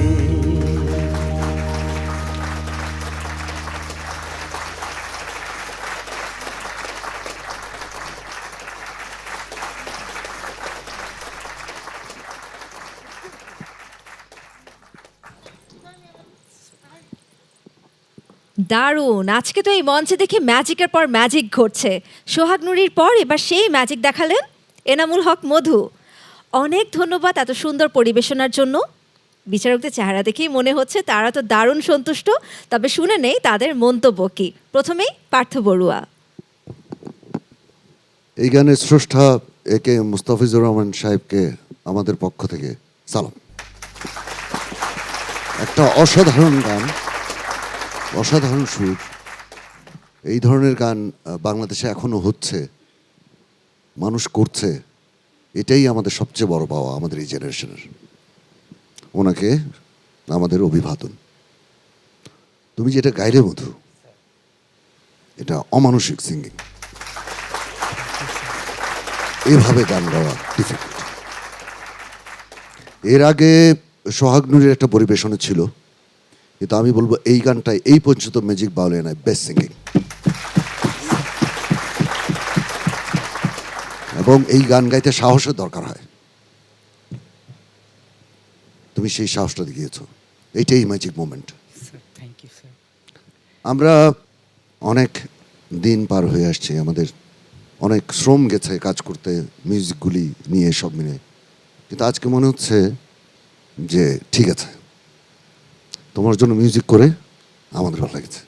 দারুণ! আজকে তো এই মঞ্চে দেখে ম্যাজিকের পর ম্যাজিক ঘটছে। সোহাগ নুরির পর এবার সেই ম্যাজিক দেখালেন এনামুল হক মধু। অনেক ধন্যবাদ এত সুন্দর পরিবেশনার জন্য। বিচারকদের চেহারা দেখেই মনে হচ্ছে তারা তো দারুণ সন্তুষ্ট। তবে শুনে নেই তাদের মন্তব্য কি। প্রথমেই পার্থ বড়ুয়া। এই গানের স্রষ্টা একে মুস্তাফিজুর রহমান সাহেবকে আমাদের পক্ষ থেকে সালাম। একটা অসাধারণ গান, অসাধারণ সুর। এই ধরনের গান বাংলাদেশে এখনো হচ্ছে, মানুষ করছে, এটাই আমাদের সবচেয়ে বড় পাওয়া আমাদের এই জেনারেশনের। ওনাকে আমাদের অভিবাদন। তুমি যেটা গাইলে মধু, এটা অমানসিক সিঙ্গিং। এভাবে গান গাওয়া ডিফিকাল্ট। এর আগে সোহাগ নুরের একটা পরিবেশনে ছিল, কিন্তু আমি বলবো এই গানটাই এই পর্যন্ত ম্যাজিক বাউলিয়ানায় বেস্ট সিঙ্গিং। এবং এই গান গাইতে সাহসের দরকার হয়, তুমি সেই সাহসটা দেখিয়েছ, এইটাই ম্যাজিক মোমেন্ট। আমরা অনেক দিন পার হয়ে আসছি, আমাদের অনেক শ্রম গেছে কাজ করতে, মিউজিকগুলি নিয়ে সব মিলে, কিন্তু আজকে মনে হচ্ছে যে ঠিক আছে, তোমার জন্য মিউজিক করে আমাদের ভালো লেগেছে।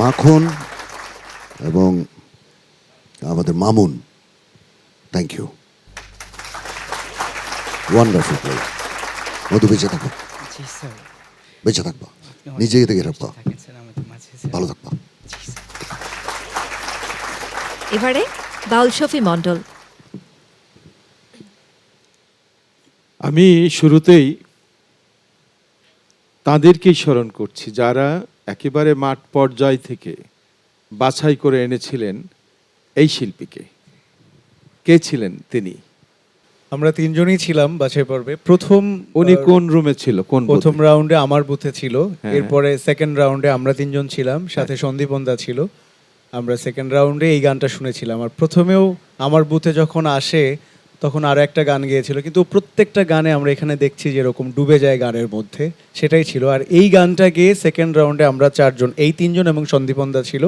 মাখন এবং আমাদের Mamun, thank you, wonderful play. মধু বেঁচে থাকো, বেঁচে থাকবা, নিজেকে থেকে রাখবা, ভালো থাকবা। এবারে বাউল শফি মণ্ডল। আমি শুরুতেই তাদেরকেই স্মরণ করছি যারা একেবারে মাঠ পর্যায় থেকে বাছাই করে এনেছিলেন এই শিল্পীকে। কে ছিলেন তিনি? আমরা তিনজনই ছিলাম বাছাই পর্বে। উনি কোন রুমে ছিল? প্রথম রাউন্ডে আমার বুথে ছিল, হ্যাঁ। এরপরে সেকেন্ড রাউন্ডে আমরা তিনজন ছিলাম, সাথে সন্দীপন দা ছিল। আমরা সেকেন্ড রাউন্ডে এই গানটা শুনেছিলাম। আর প্রথমেও আমার বুথে যখন আসে তখন আরো একটা গান গিয়েছিল, কিন্তু প্রত্যেকটা গানে আমরা এখানে দেখছি যেরকম ডুবে যায় গানের মধ্যে, সেটাই ছিল। আর এই গানটা গিয়ে সেকেন্ড রাউন্ডে আমরা চারজন, এই তিনজন এবং সন্দীপন দা ছিল,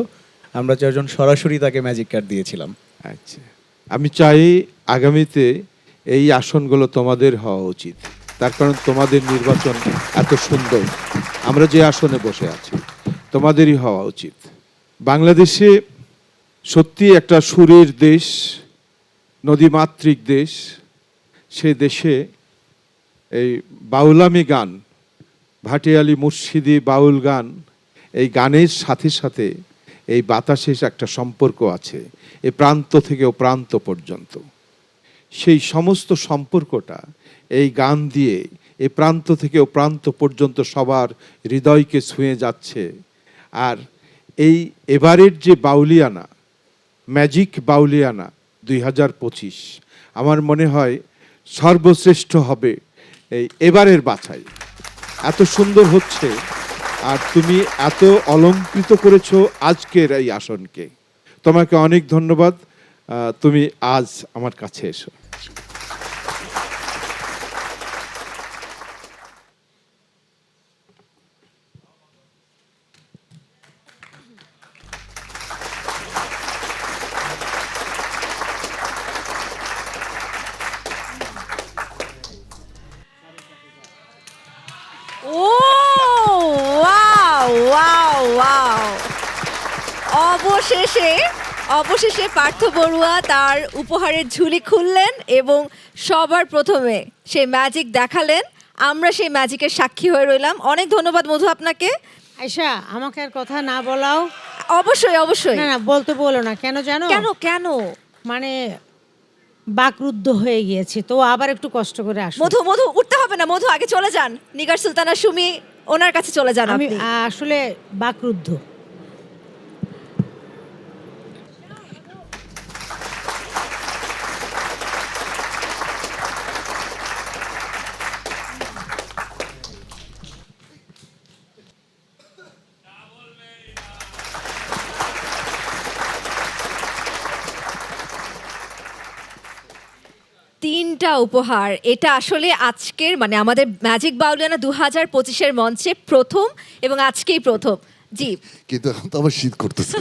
আমরা চারজন সরাসরি তাকে ম্যাজিক কার্ড দিয়েছিলাম। আচ্ছা, আমি চাই আগামীতে এই আসনগুলো তোমাদের হওয়া উচিত, তার কারণ তোমাদের নির্বাচন এত সুন্দর। আমরা যে আসনে বসে আছি তোমাদেরই হওয়া উচিত। বাংলাদেশে সত্যি একটা সুরের দেশ, নদীমাতৃক দেশ। সে দেশে এই বাউলামি গান, ভাটিয়ালি মুর্শিদি বাউল গান, এই গানের সাথে সাথে এই বাতাসের একটা সম্পর্ক আছে, এ প্রান্ত থেকে ও প্রান্ত পর্যন্ত। সেই সমস্ত সম্পর্কটা এই গান দিয়ে এ প্রান্ত থেকে ও প্রান্ত পর্যন্ত সবার হৃদয়কে ছুঁয়ে যাচ্ছে। আর এই এবারের যে বাউলিয়ানা, ম্যাজিক বাউলিয়ানা 2025, আমার মনে হয় সর্বশ্রেষ্ঠ হবে এই এবারের বাছাই। এত সুন্দর হচ্ছে, আর তুমি এত অলঙ্কৃত করেছো আজকের এই আসনকে। তোমাকে অনেক ধন্যবাদ, তুমি আজ আমার কাছে এসো। অবশেষে পার্থ বড়ুয়া তার উপহারের ঝুলি খুললেন এবং সবার প্রথমে সেই ম্যাজিক দেখালেন। আমরা সেই ম্যাজিকের সাক্ষী হয়ে রইলাম। অনেক ধন্যবাদ মধু আপনাকে। আয়শা, আমাকে আর কথা না বলাও। অবশ্যই না না, বলতে বলো না। কেন জানো? কেন মানে বাকরুদ্ধ হয়ে গিয়েছে, তো আবার একটু কষ্ট করে আসো। মধু উঠতে হবে না, মধু আগে চলে যান। নিগার সুলতানা সুমি ওনার কাছে চলে যান আমি আপনি। আসলে বাকরুদ্ধ। তিনটা উপহার, এটা আসলে আজকের মানে আমাদের ম্যাজিক বাউলিয়ানা 2025-এর মঞ্চে প্রথম এবং আজকেই প্রথম। জি, কিন্তু এখন তো আবার শীত করতেছে।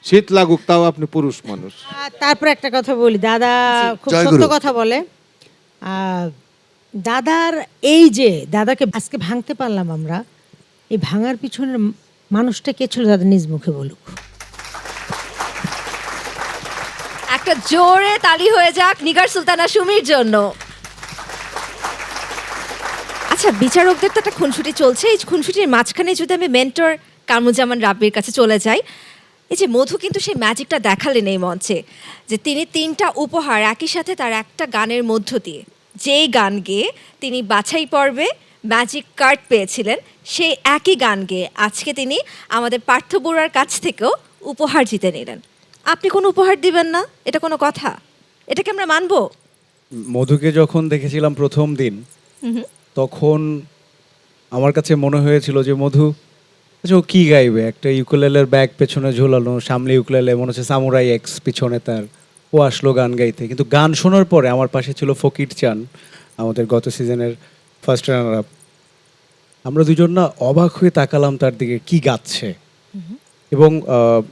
শীত লাগুক, তাও আপনি পুরুষ মানুষ। তারপর একটা কথা বলি, দাদা খুব জয় সত্য গুরু। কথা বলে। দাদার এই যে দাদাকে আজকে ভাঙতে পারলাম আমরা, এই ভাঙার পিছনের মানুষটা কে ছিল দাদা নিজ মুখে বলুক। একটা জোরে তালি হয়ে যাক নিগার সুলতানা সুমির জন্য। আচ্ছা, বিচারকদের তো একটা খুনসুটি চলছে, এই খুনসুটির মাঝখানে যদি আমি মেন্টর কামরুজ্জামান রাব্বির কাছে চলে যাই, এই যে মধু কিন্তু সেই ম্যাজিকটা দেখালেন এই মঞ্চে, যে তিনি তিনটা উপহার একই সাথে তার একটা গানের মধ্য দিয়ে, যেই গান গেয়ে তিনি বাছাই পর্বে ম্যাজিক কার্ড পেয়েছিলেন, সেই একই গান গেয়ে আজকে তিনি আমাদের পার্থ বড়ুয়ার কাছ থেকেও উপহার জিতে নিলেন। আপনি কোনো উপহার দিবেন না, এটা কোনো কথা? এটাকে আমরা মানবো? মধুকে যখন দেখেছিলাম প্রথম দিন, তখন আমার কাছে মনে হয়েছিল যে মধু, আচ্ছা ও কি গাইবে? একটা ইউকুলেলের ব্যাগ পেছনে ঝোলানো, সামনে ইউকুলেলে, মনে হচ্ছে সামুরাই এক্স পিছনে তার, ও আসলো গান গাইতে। কিন্তু গান শোনার পরে আমার পাশে ছিল ফকির চান, আমাদের গত সিজনের ফার্স্ট রানার আপ। আমরা দুজন না অবাক হয়ে তাকালাম তার দিকে, কি গাচ্ছে। এবং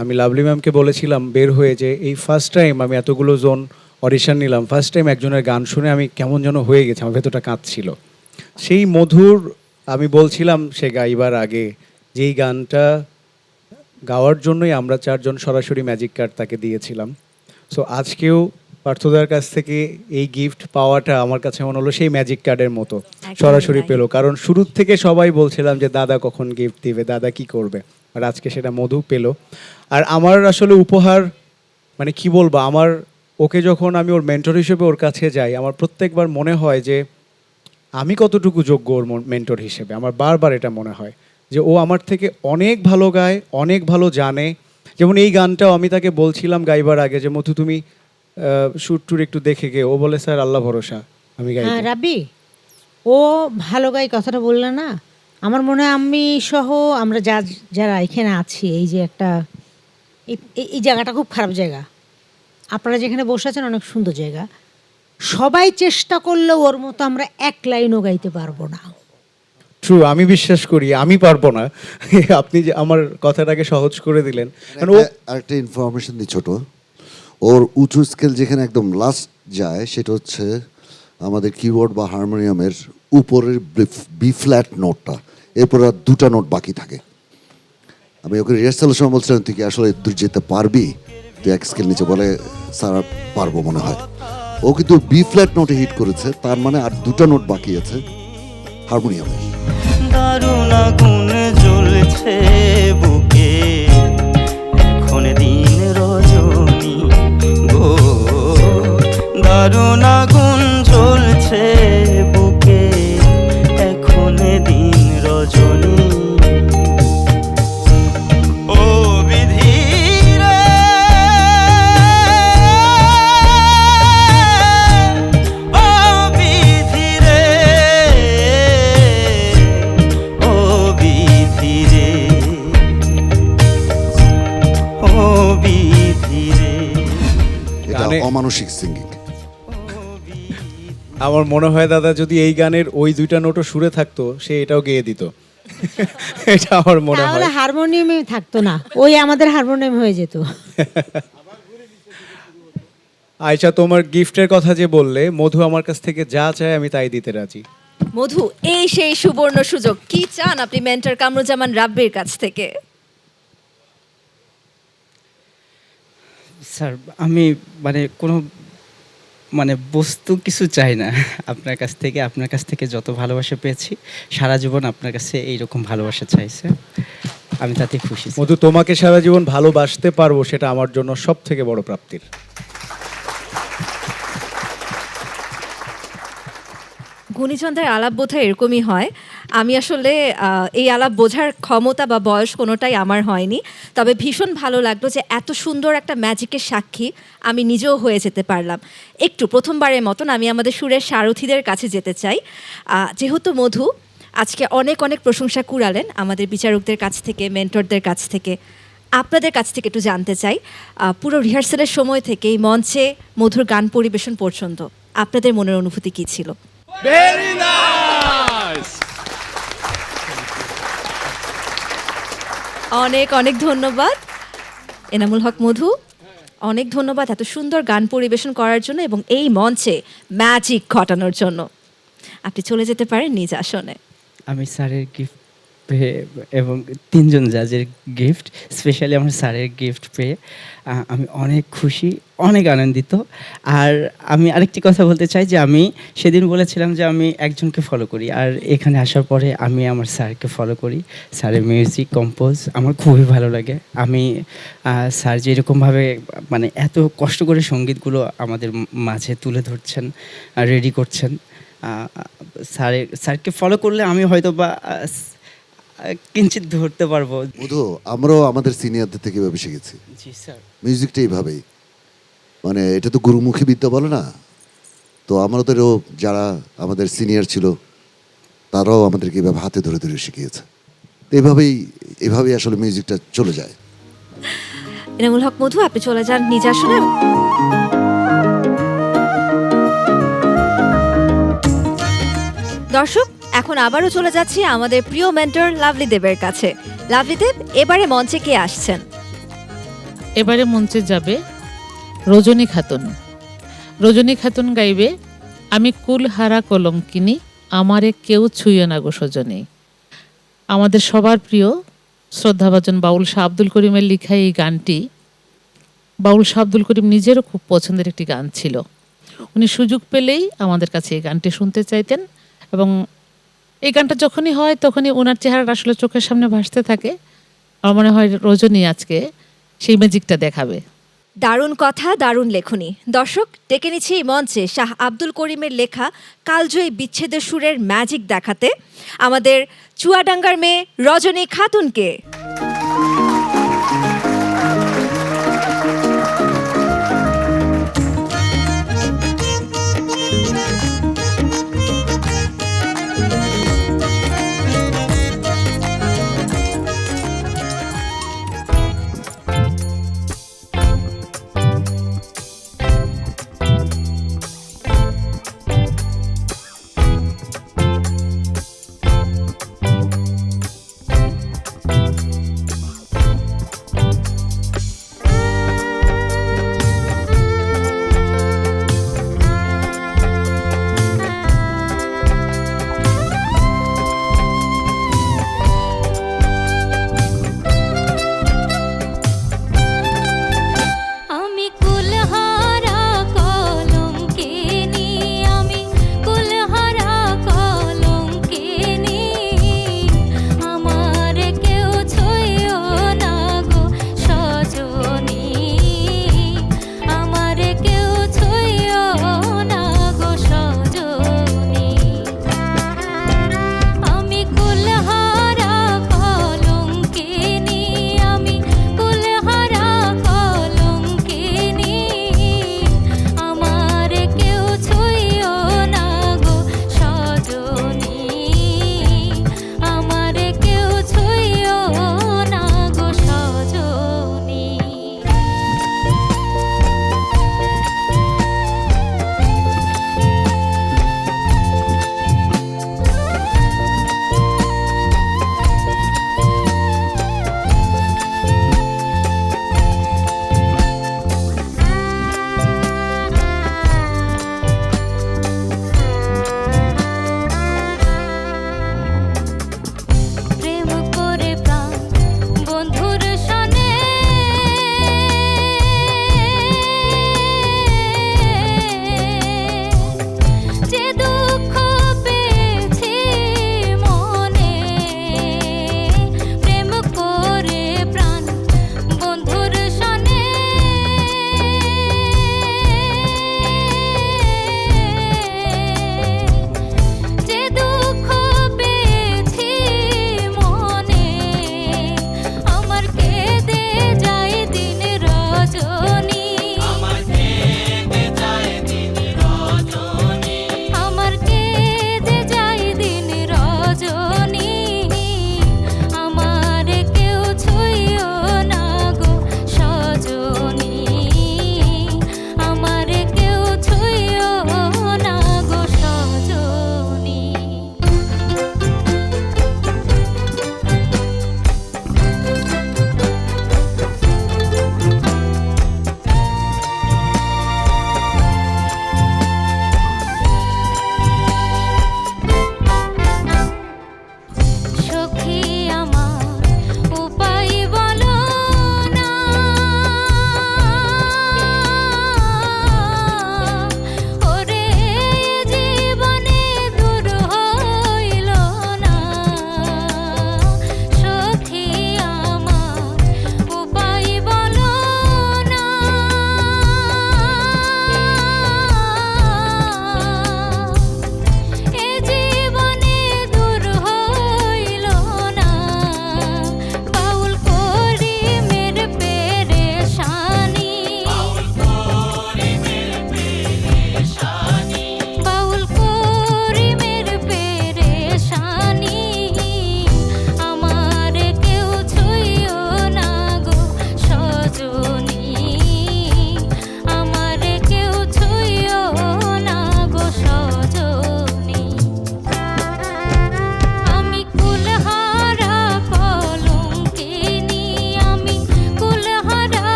আমি লাভলি ম্যামকে বলেছিলাম বের হয়ে, যে এই ফার্স্ট টাইম আমি এতগুলো জোন অডিশন নিলাম, ফার্স্ট টাইম একজনের গান শুনে আমি কেমন যেন হয়ে গেছে, আমার ভেতরটা কাঁদছিল। সেই মধুর আমি বলছিলাম সে গাইবার আগে, যেই গানটা গাওয়ার জন্যই আমরা চারজন সরাসরি ম্যাজিক কার্ড তাকে দিয়েছিলাম। সো আজকেও পার্থদার কাছ থেকে এই গিফট পাওয়াটা আমার কাছে মনে হলো সেই ম্যাজিক কার্ডের মতো, সরাসরি পেলো। কারণ শুরুর থেকে সবাই বলছিলাম যে দাদা কখন গিফট দিবে, দাদা কি করবে, আর আজকে সেটা মধু পেলো। আর আমার আসলে উপহার মানে কি বলবো, আমার ওকে যখন আমি ওর মেন্টর হিসেবে ওর কাছে যাই, আমার প্রত্যেকবার মনে হয় যে আমি কতটুকু যোগ্য ওর মেন্টর হিসেবে। আমার বারবার এটা মনে হয় যে ও আমার থেকে অনেক ভালো গায়, অনেক ভালো জানে। যেমন এই গানটাও আমি তাকে বলছিলাম গাইবার আগে যে মধু তুমি শুট টুর একটু দেখে গে, ও বলে স্যার আল্লাহ ভরসা আমি গাইব। হ্যাঁ রাব্বি, ও ভালো গাই কথাটা বললে না, আমার মনে হয় আমি সহ আমরা যারা এখানে আছি, এই যে একটা এই জায়গাটা খুব খারাপ জায়গা, আপনারা যেখানে বসে আছেন অনেক সুন্দর জায়গা, সবাই চেষ্টা করলেও ওর মতো আমরা এক লাইনও গাইতে পারবো না। ট্রু, আমি বিশ্বাস করি আমি পারবো না। আপনি যে আমার কথাটাকে সহজ করে দিলেন। কারণ ও আরেকটা ইনফরমেশন দিই ছোট, ওর উঁচু স্কেল যেখানে একদম লাস্ট যায় সেটা হচ্ছে আমাদের কিবোর্ড বা হারমোনিয়ামের উপরের বি ফ্ল্যাট নোটটা, এরপর আর দুটা নোট বাকি থাকে। আমি ওকে রিহার্সালের সময় বলছিলাম তুই কি আসলে দূর যেতে পারবি, তুই এক স্কেল নিচে, বলে স্যার পারবো মনে হয়। ও কিন্তু বি ফ্ল্যাট নোটে হিট করেছে, তার মানে আর দুটা নোট বাকি আছে হারমোনিয়ামের। দারুণ আগুন জ্বলছে বুকে, এখন দিন রজনী গো, দারুণ আগুন জ্বলছে বুকে, এখন দিন রজনী। ও বিধি রে, ও বিধি রে, ও বিধি রে, ও বিধি রে। এটা গানে- অমানসিক সিঙ্গিং। আমার মনে হয় দাদা যদি এই গানের ওই দুইটা নোটও সুরে থাকতো, সে এটাও গেয়ে দিত। এটা আমার মনে হয়। তাহলে হারমোনিয়ামে থাকতো না, ওই আমাদের হারমোনিয়াম হয়ে যেত। আয়শা, তোমার গিফটের কথা যে বললে, মধু আমার কাছ থেকে যা চায় আমি তাই দিতে রাজি। মধু, এই সেই সুবর্ণ সুযোগ, কি চান আপনি মেন্টর কামরুজ্জামান রাব্বির কাছ থেকে? স্যার আমি মানে কোনো মানে বস্তু কিছু চাই না আপনার কাছ থেকে যত ভালোবাসা পেয়েছি সারা জীবন আপনার কাছে এইরকম ভালোবাসা চাইছে, আমি তাতে খুশি স্যার। মধু, তোমাকে সারা জীবন ভালোবাসতে পারবো সেটা আমার জন্য সব থেকে বড় প্রাপ্তির। গুণীজনদের আলাপ বোধহয় এরকমই হয়। আমি আসলে এই আলাপ বোঝার ক্ষমতা বা বয়স কোনোটাই আমার হয়নি, তবে ভীষণ ভালো লাগলো যে এত সুন্দর একটা ম্যাজিকের সাক্ষী আমি নিজেও হয়ে যেতে পারলাম। একটু প্রথমবারের মতন আমি আমাদের সুরের সারথীদের কাছে যেতে চাই। যেহেতু মধু আজকে অনেক অনেক প্রশংসা কুড়ালেন আমাদের বিচারকদের কাছ থেকে, মেন্টরদের কাছ থেকে, আপনাদের কাছ থেকে একটু জানতে চাই পুরো রিহার্সালের সময় থেকে এই মঞ্চে মধুর গান পরিবেশন পর্যন্ত আপনাদের মনের অনুভূতি কী ছিল? অনেক অনেক ধন্যবাদ এনামুল হক মধু, অনেক ধন্যবাদ এত সুন্দর গান পরিবেশন করার জন্য এবং এই মঞ্চে ম্যাজিক ঘটানোর জন্য। আপনি চলে যেতে পারেন নিজ আসনে। আমি স্যারের গিফট পেয়ে এবং 3 জন জাজের গিফট, স্পেশালি আমার স্যারের গিফট পেয়ে আমি অনেক খুশি, অনেক আনন্দিত। আর আমি আরেকটি কথা বলতে চাই যে আমি সেদিন বলেছিলাম যে আমি একজনকে ফলো করি, আর এখানে আসার পরে আমি আমার স্যারকে ফলো করি। স্যারের মিউজিক কম্পোজ আমার খুবই ভালো লাগে। আমি স্যার যেরকমভাবে মানে এত কষ্ট করে সঙ্গীতগুলো আমাদের মাঝে তুলে ধরছেন, রেডি করছেন, স্যারকে ফলো করলে আমি হয়তো বা কিঞ্চিত ধরতে পারবো। মধু, আমরাও আমাদের সিনিয়রদের থেকে এভাবে শিখেছি। জি স্যার। মিউজিকটা এইভাবেই, মানে এটা তো গুরুমুখী বিদ্যা বলে না, তো আমাদেরও যারা আমাদের সিনিয়র ছিল তারাও আমাদেরকে এভাবে হাতে ধরে ধরে শিখিয়েছে। তো এভাবেই আসলে মিউজিকটা চলে যায়। এনামুল হক মধু, আপনি চলে যান নিজ আসনে। দর্শক, এখন আবারও চলে যাচ্ছি আমাদের প্রিয় মেন্টর লাভলি দেবের কাছে। লাভলি দেব, এবারে মঞ্চে কে আসছেন? এবারে মঞ্চে যাবে রজনী খাতুন। রজনী খাতুন গাইবে আমি কুলহারা কলঙ্কিনী, আমারে কেউ ছুঁয়ে না গো সজনী। আমাদের সবার প্রিয় শ্রদ্ধাভাজন বাউল শাহ আব্দুল করিমের লেখা এই গানটি বাউল শাহ আব্দুল করিম নিজেরও খুব পছন্দের একটি গান ছিল। উনি সুযোগ পেলেই আমাদের কাছে এই গানটি শুনতে চাইতেন এবং এই গানটা যখনই হয় তখনই ওনার চেহারাটা আসলে চোখের সামনে ভাসতে থাকে। আমার মনে হয় রজনী আজকে সেই ম্যাজিকটা দেখাবে। দারুণ কথা, দারুণ লেখনী। দর্শক, ডেকে নিচ্ছি এই মঞ্চে শাহ আব্দুল করিমের লেখা কালজয়ী বিচ্ছেদের সুরের ম্যাজিক দেখাতে আমাদের চুয়াডাঙ্গার মেয়ে রজনী খাতুনকে।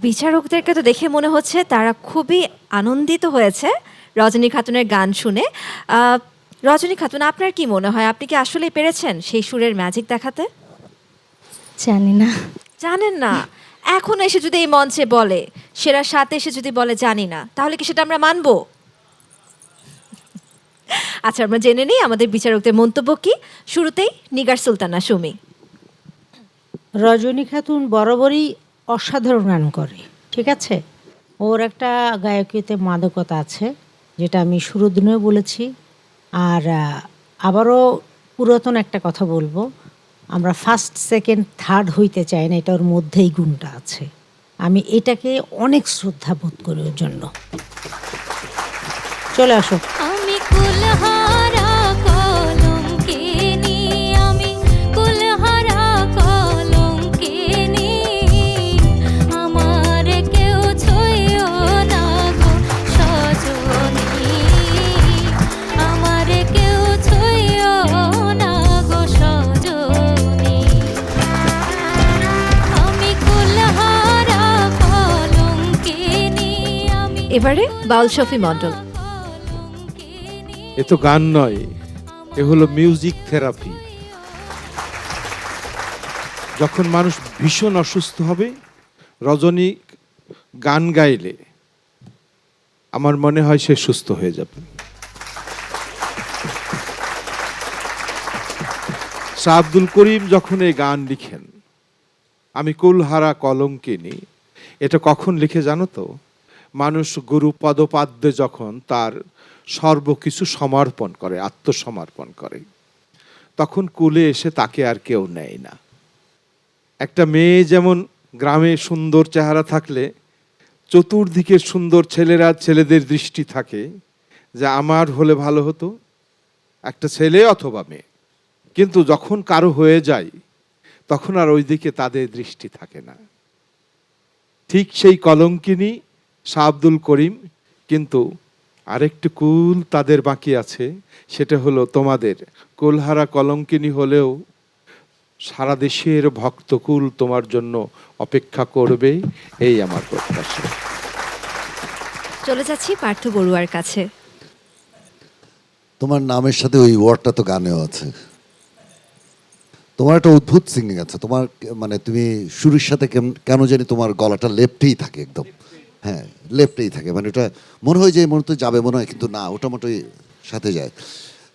বিচারকদেরকে তো দেখে মনে হচ্ছে তারা খুবই আনন্দিত হয়েছে রজনী খাতুনের গান শুনে। রজনী খাতুন, আপনার কি মনে হয়, আপনি কি আসলে পেরেছেন সেই সুরের ম্যাজিক দেখাতে? জানি না। জানেন না? এখন এসে যদি এই মঞ্চে বলে, সেরা সাথে এসে যদি বলে জানি না, তাহলে কি সেটা আমরা মানবো? আচ্ছা, আমরা জেনে নিই আমাদের বিচারকদের মন্তব্য কি। শুরুতেই নিগার সুলতানা সুমি। রজনী খাতুন বরাবরই অসাধারণ গান করে, ঠিক আছে। ওর একটা গায়কীতে মাদকতা আছে, যেটা আমি শুরুর দিনেও বলেছি। আর আবারও পুরাতন একটা কথা বলবো, আমরা ফার্স্ট সেকেন্ড থার্ড হইতে চাই না, এটা ওর মধ্যেই গুণটা আছে। আমি এটাকে অনেক শ্রদ্ধা বোধ করি ওর জন্য। চলে আসো। আমি কুলহারা কলঙ্কিনী, আমি কুলহারা কলঙ্কিনী, আমার কেউ ছুঁয়ো না গো সজনী, আমার কেউ ছুঁয়ো না গো সজনী, আমি কুলহারা কলঙ্কিনী, আমি। এবারে বাউল শফি মণ্ডল। এ তো গান নয়, এ হলো মিউজিক থেরাপি। যখন মানুষ ভীষণ অসুস্থ হবে, রজনী গান গাইলে আমার মনে হয় সে সুস্থ হয়ে যাবে। শাহ আব্দুল করিম যখন এই গান লিখেন, আমি কুলহারা কলঙ্কিনী, এটা কখন লিখে জানো তো? মানুষ গুরু পদপাদ্যে যখন তার সর্বকিছু সমর্পণ করে, আত্মসমর্পণ করে, তখন কুলে এসে তাকে আর কেউ নেয় না। একটা মেয়ে যেমন গ্রামে সুন্দর চেহারা থাকলে চতুর্দিকের সুন্দর ছেলেরা, ছেলেদের দৃষ্টি থাকে যে আমার হলে ভালো হতো, একটা ছেলে অথবা মেয়ে। কিন্তু যখন কারো হয়ে যায়, তখন আর ওই দিকে তাদের দৃষ্টি থাকে না। ঠিক সেই কলঙ্কিনী শাহ আব্দুল করিম, কিন্তু আরেকটু কুল তাদের বাকি আছে, সেটা হলো তোমাদের কুলহারা কলঙ্কিনী হলেও সারা দেশের ভক্তকুল তোমার জন্য অপেক্ষা করবে, এই আমার প্রত্যাশা। চলে যাচ্ছি পার্থ বড়ুয়ার কাছে। তোমার নামের সাথে ওই ওয়ার্ডটা তো গানেও আছে। তোমার একটা অদ্ভুত সিঙ্গিং আছে তোমার, মানে তুমি সুরের সাথে কেন জানি তোমার গলাটা লেপ্টেই থাকে একদম। হ্যাঁ, লেপ্টেই থাকে, মানে ওটা মনে হয় যে মনে তো যাবে মনে হয়, কিন্তু না, ওটা মোটেই সাথে যায়।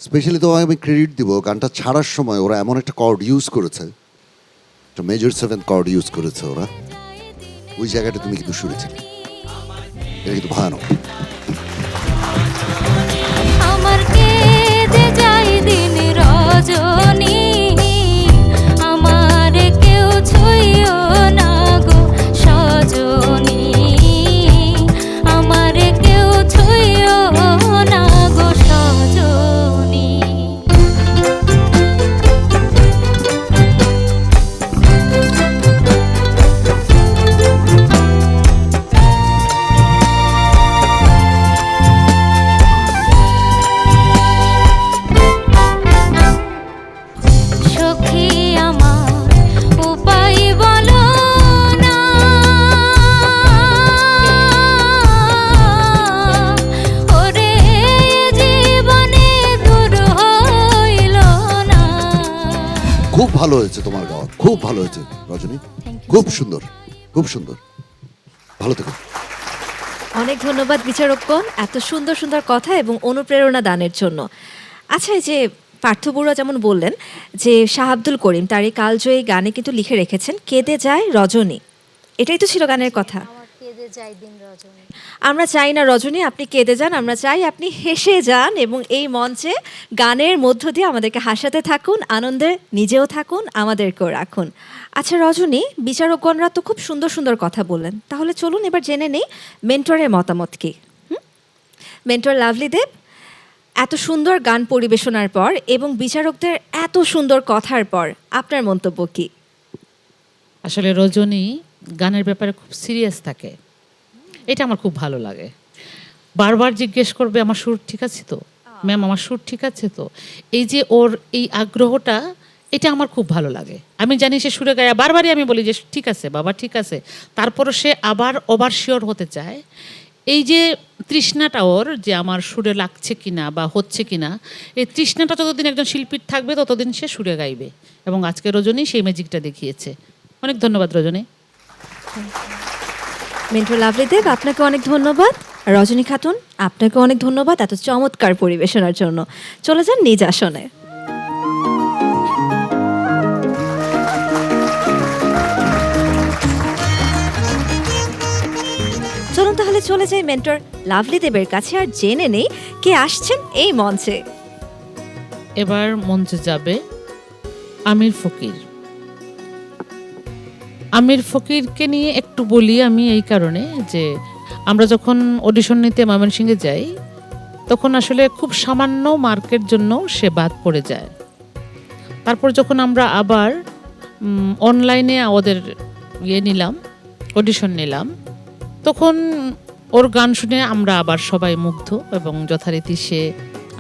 স্পেশালি তোমায় আমি ক্রেডিট দিব, গানটা ছাড়ার সময় ওরা এমন একটা কর্ড ইউজ করেছে, একটা মেজর 7 কর্ড ইউজ করেছে ওরা, ওই জায়গাটা তুমি কিন্তু শুনেছিলে, এটা কিন্তু ভয়ানক। আমার কেঁদে যায় দিন রজনী, আমার কেউ ছুঁয়ো না গো সজনী, আমার কেউ ছুঁয়ো না গো সজনী। সখী আমার উপায় বলো না, ওরে জীবনে দূর হইল না। খুব ভালো হয়েছে তোমার গাওয়া, খুব ভালো হয়েছে রজনী, খুব সুন্দর, খুব সুন্দর, ভালো থেকো। অনেক ধন্যবাদ বিচারকগণ এত সুন্দর সুন্দর কথা এবং অনুপ্রেরণা দানের জন্য। আচ্ছা, এই যে পার্থ বড়ুয়া যেমন বললেন যে শাহ আব্দুল করিম তার এই কালজয়ী গানে কিন্তু লিখে রেখেছেন কেঁদে যায় রজনী, এটাই তো ছিল গানের কথা। আমরা চাই না রজনী আপনি কেঁদে যান, আমরা চাই আপনি হেসে যান এবং এই মঞ্চে গানের মধ্য দিয়ে আমাদেরকে হাসাতে থাকুন, আনন্দে নিজেও থাকুন, আমাদেরকেও রাখুন। আচ্ছা রজনী, বিচারকগণরা তো খুব সুন্দর সুন্দর কথা বললেন, তাহলে চলুন এবার জেনে নেই মেন্টরের মতামত কি। মেন্টর লাভলি দেব, এত সুন্দর গান পরিবেশনার পর এবং বিচারকদের এত সুন্দর কথার পর আপনার মন্তব্য কি? আসলে রজনী গানের ব্যাপারে খুব সিরিয়াস থাকে, এটা আমার খুব ভালো লাগে। বারবার জিজ্ঞেস করবে আমার সুর ঠিক আছে তো ম্যাম, আমার সুর ঠিক আছে তো। এই যে ওর এই আগ্রহটা, এটা আমার খুব ভালো লাগে। আমি জানি সে সুরে গায়ে, বারবারই আমি বলি যে ঠিক আছে বাবা ঠিক আছে, তারপরও সে আবার ওভার শিওর হতে চায়। এই যে তৃষ্ণাটা ওর, যে আমার সুরে লাগছে কিনা বা হচ্ছে কিনা, এই তৃষ্ণাটা যতদিন একজন শিল্পীর থাকবে ততদিন সে সুরে গাইবে, এবং আজকে রজনী সেই ম্যাজিকটা দেখিয়েছে। অনেক ধন্যবাদ রজনী। মিন্টু লাভলি দেব, আপনাকে অনেক ধন্যবাদ। রজনী খাতুন, আপনাকে অনেক ধন্যবাদ এত চমৎকার পরিবেশনার জন্য। চলে যান নিজ আসনে। চলুন তাহলে চলে যাই মেন্টর লাভলি দেবের কাছে আর জেনে নেই কে আসছেন এই মঞ্চে। এবার মঞ্চে যাবে আমির ফকির। আমির ফকিরকে নিয়ে একটু বলি আমি এই কারণে যে আমরা যখন অডিশন নিতে ময়মনসিংহে যাই তখন আসলে খুব সামান্য মার্কের জন্য সে বাদ পড়ে যায়। তারপর যখন আমরা আবার অনলাইনে ওদের নিলাম, অডিশন নিলাম, তখন ওর গান শুনে আমরা আবার সবাই মুগ্ধ এবং যথারীতি সে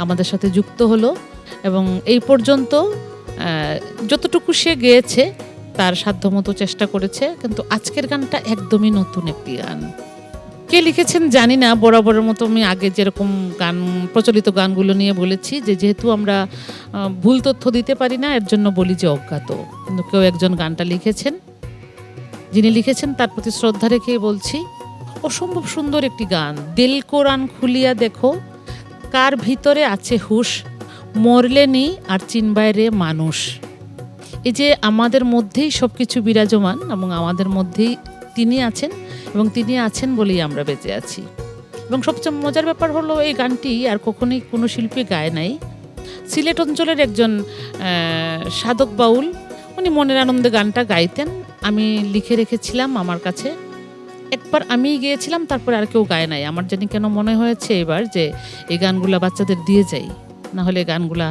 আমাদের সাথে যুক্ত হলো এবং এই পর্যন্ত যতটুকু সে গেয়েছে তার সাধ্যমতো চেষ্টা করেছে। কিন্তু আজকের গানটা একদমই নতুন একটি গান। কে লিখেছেন জানি না, বরাবরের মতো আমি আগে যেরকম গান প্রচলিত গানগুলো নিয়ে বলেছি যে যেহেতু আমরা ভুল তথ্য দিতে পারি না, এর জন্য বলি যে অজ্ঞাত। কিন্তু কেউ একজন গানটা লিখেছেন, যিনি লিখেছেন তার প্রতি শ্রদ্ধা রেখেই বলছি। অসম্ভব সুন্দর একটি গান। দিল কোরআন খুলিয়া দেখো, কার ভিতরে আছে হুশ, মরলে নি আর চিনবাইরে মানুষ। এই যে আমাদের মধ্যেই সব কিছু বিরাজমান এবং আমাদের মধ্যেই তিনি আছেন এবং তিনি আছেন বলেই আমরা বেঁচে আছি। এবং সবচেয়ে মজার ব্যাপার হলো এই গানটি আর কখনোই কোনো শিল্পী গায় নাই। সিলেট অঞ্চলের একজন সাধক বাউল, উনি মনের আনন্দে গানটা গাইতেন। আমি লিখে রেখেছিলাম আমার কাছে, একবার আমি গিয়েছিলাম, তারপরে আর কেউ গায় নাই। আমার জানি কেন মনে হয়েছে এবার যে এই গানগুলা বাচ্চাদের দিয়ে যাই, না হলে গানগুলা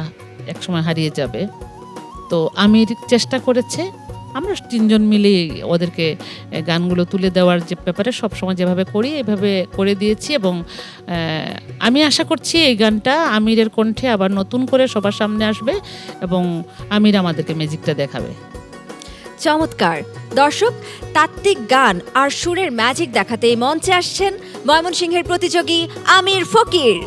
একসময় হারিয়ে যাবে। তো আমির চেষ্টা করেছে, আমরা তিনজন মিলে ওদেরকে গানগুলো তুলে দেওয়ার যে ব্যাপারে সবসময় যেভাবে করি এভাবে করে দিয়েছি। এবং আমি আশা করছি এই গানটা আমিরের কণ্ঠে আবার নতুন করে সবার সামনে আসবে এবং আমির আমাদেরকে ম্যাজিকটা দেখাবে। চমৎকার। দর্শক, তাত্ত্বিক গান আর সুরের ম্যাজিক দেখাতে এই মঞ্চে আসছেন ময়মনসিংহের প্রতিযোগী আমির ফকির।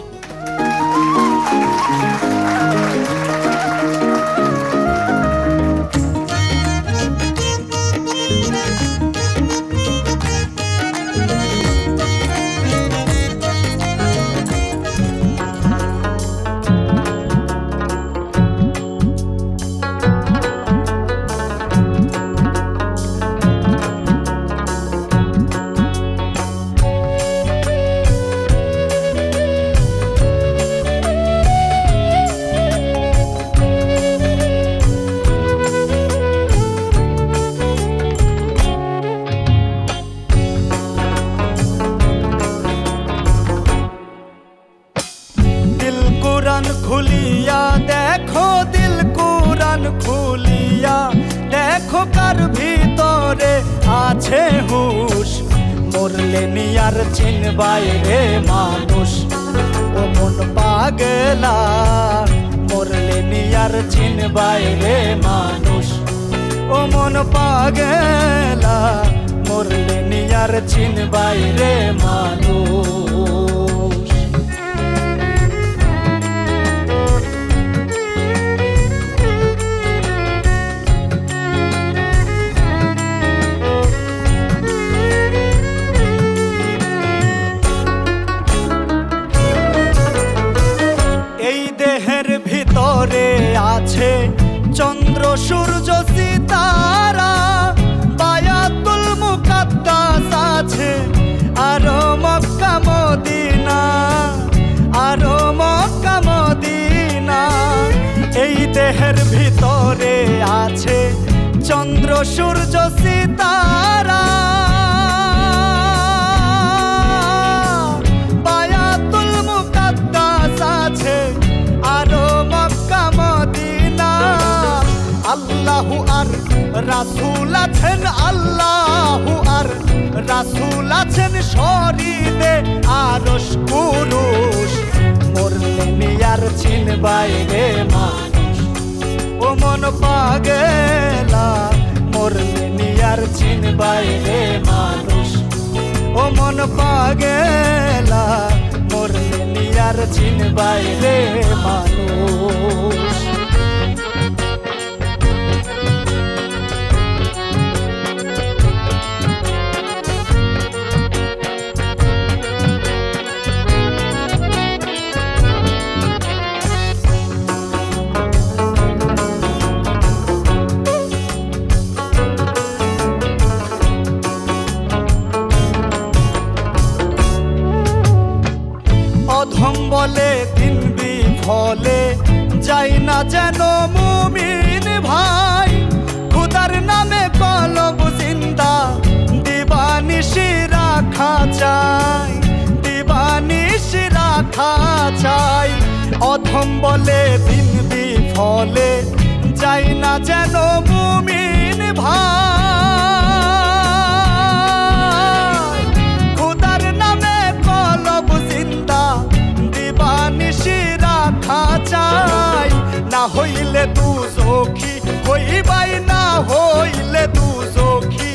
খুলিয়া দেখো, দিল কুরআন খুলিয়া দেখো, কার ভিতরে আছে হুশ, মরলে নিয়ার চিনবাইরে মানুষ। ও মন পাগলা, মরলে নিয়ার চিনবাইরে মানুষ। ও মন পাগলা, মরলে নিয়ার চিনবাইরে মানুষ। আছে চন্দ্র সূর্য সিতারা, বায়াতুল মুকাদ্দাস আছে আরো মক্কা মদিনা, আরো মক্কা মদিনা। এই দেহের ভিতরে আছে চন্দ্র সূর্য সিতারা, বায়াতুল মুকাদ্দাস আছে আরো মক্কা মদিনা। আল্লাহু আর রাসূল আছেন, আল্লাহু আর রাসূল আছেন শরীরে আরশ কুরুশ, মরলে নিয়ার চিনবাইরে মানুষ। ও মন পাগেলা মরলে নিয়ার চিনবাই রে মানুষ ও মন পাগেলা মরলে নিয়ার চিনবাই রে মানুষ অধম বলে দিন বিফলে যাই না যেন মুমিন ভাই খুদার নামে কলব জিন্দা দিবানিশি রাখা চাই দিবানিশি রাখা চাই অধম বলে দিন বিফলে যাই না যেন মুমিন ভাই খুদার নামে কলব জিন্দা দিবানিশি রাখা চাই না হইলে দুজখী হইবাই না হইলে দুজখী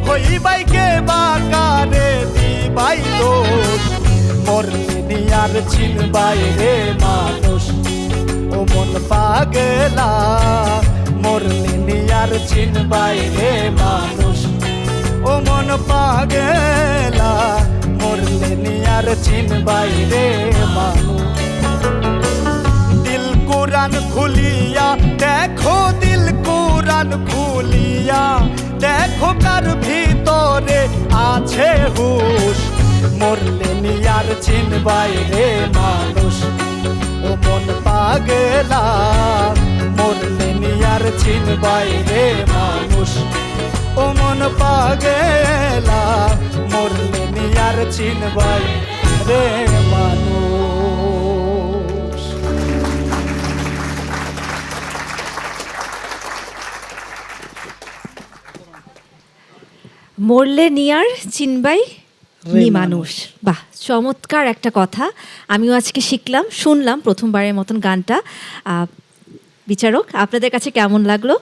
হইবাই কে বাকারে দিবাই দোষ মরলে নিয়ার চিনবাই রে মানুষ ও মন পাগলা মরলে নিয়ার চিনবাই রে মানুষ ও মন পাগলা মরলে নিয়ার চিনবাই রে মানুষ দিল কুরআন খুলিয়া দেখো দিল কুরআন খুলিয়া দেখো কার ভিতরে আছে হুশ মরলে নিয়ার চিনবাই রে মানুষ ও মন পাগলা মরলে নিয়ার চিনবাই রে মানুষ ও মন পাগলা মরলে নিয়ার চিনবাই রে মানুষ মরলে নিয়ার চিনবাই নি মানুষ। বাহ, চমৎকার একটা কথা। আমিও আজকে শিখলাম, শুনলাম প্রথমবারের মতন গানটা। বিচারক, আপনাদের কাছে কেমন লাগলো?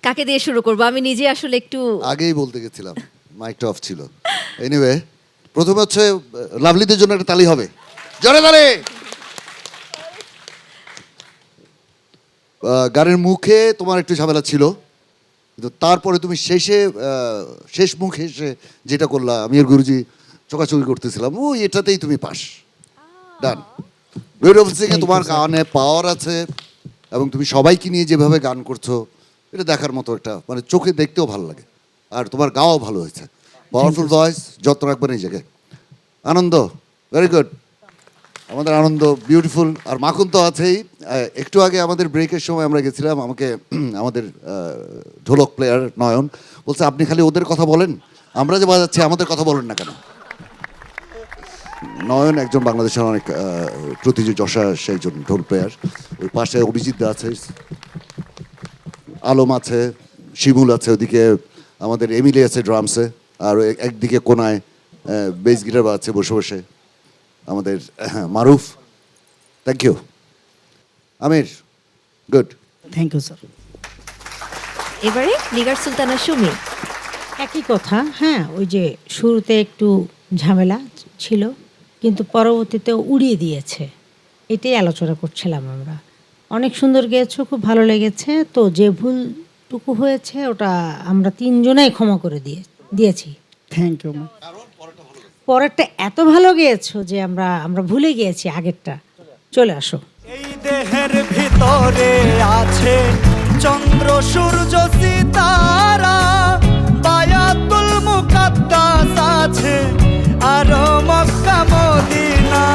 কাকে দিয়ে শুরু করবো? আমি নিজে আসলে একটু আগেই বলতে গেছিলাম, মাইকটা অফ ছিল। এনিওয়ে, প্রথমে হচ্ছে লাভলিদের জন্য একটা তালি হবে, জোরে তালি। গানের মুখে তোমার একটু ঝামেলা ছিল, কিন্তু তারপরে তুমি শেষ মুখে এসে যেটা করলা, আমি আর গুরুজি চোকাচুকি করতেছিলাম, ও এটাতেই তুমি পাস। ডান। বিউটিফুল সিং এ তোমার গানে পাওয়ার আছে এবং তুমি সবাইকে নিয়ে যেভাবে গান করছো এটা দেখার মতো একটা, মানে চোখে দেখতেও ভালো লাগে, আর তোমার গাওয়াও ভালো হয়েছে। পাওয়ারফুল ভয়েস, যত্ন রাখবেন এই জায়গায়। আনন্দ, ভেরি গুড। আমাদের আনন্দ বিউটিফুল। আর মাখন তো আছেই। একটু আগে আমাদের ব্রেকের সময় আমরা গেছিলাম, আমাকে আমাদের ঢোলক প্লেয়ার নয়ন বলছে, আপনি খালি ওদের কথা বলেন, আমরা যে বাজাচ্ছি আমাদের কথা বলেন না কেন? নয়ন একজন বাংলাদেশের অনেক প্রতিযোগী, সে একজন ঢোল প্লেয়ার। ওই পাশে অভিজিৎ দা আছে, আলম আছে, শিমুল আছে, ওদিকে আমাদের এমিলি আছে ড্রামসে, আর একদিকে কোনায় বেস গিটার বাজছে বসে বসে আমাদের Maruf. Thank you Amir, good. Thank you sir. এবারে নিগার সুলতানা সুমি। একই কথা, হ্যাঁ, ওই যে শুরুতে একটু ঝামেলা ছিল কিন্তু পরবর্তীতে উড়িয়ে দিয়েছে, এটাই আলোচনা করছিলাম আমরা। অনেক সুন্দর গেয়েছো, খুব ভালো লেগেছে। তো যে ভুলটুকু হয়েছে ওটা আমরা তিনজনেই ক্ষমা করে দিয়েছি। Thank you. পরেরটা এত ভালো গেয়েছো যে আমরা ভুলে গিয়েছি আগেরটা। চলে আসো। এই দেহের ভিতরে আছে চন্দ্র সূর্য সিতারা, বায়াতুল মুকাদ্দাস আছে আরো মক্কা মদিনা,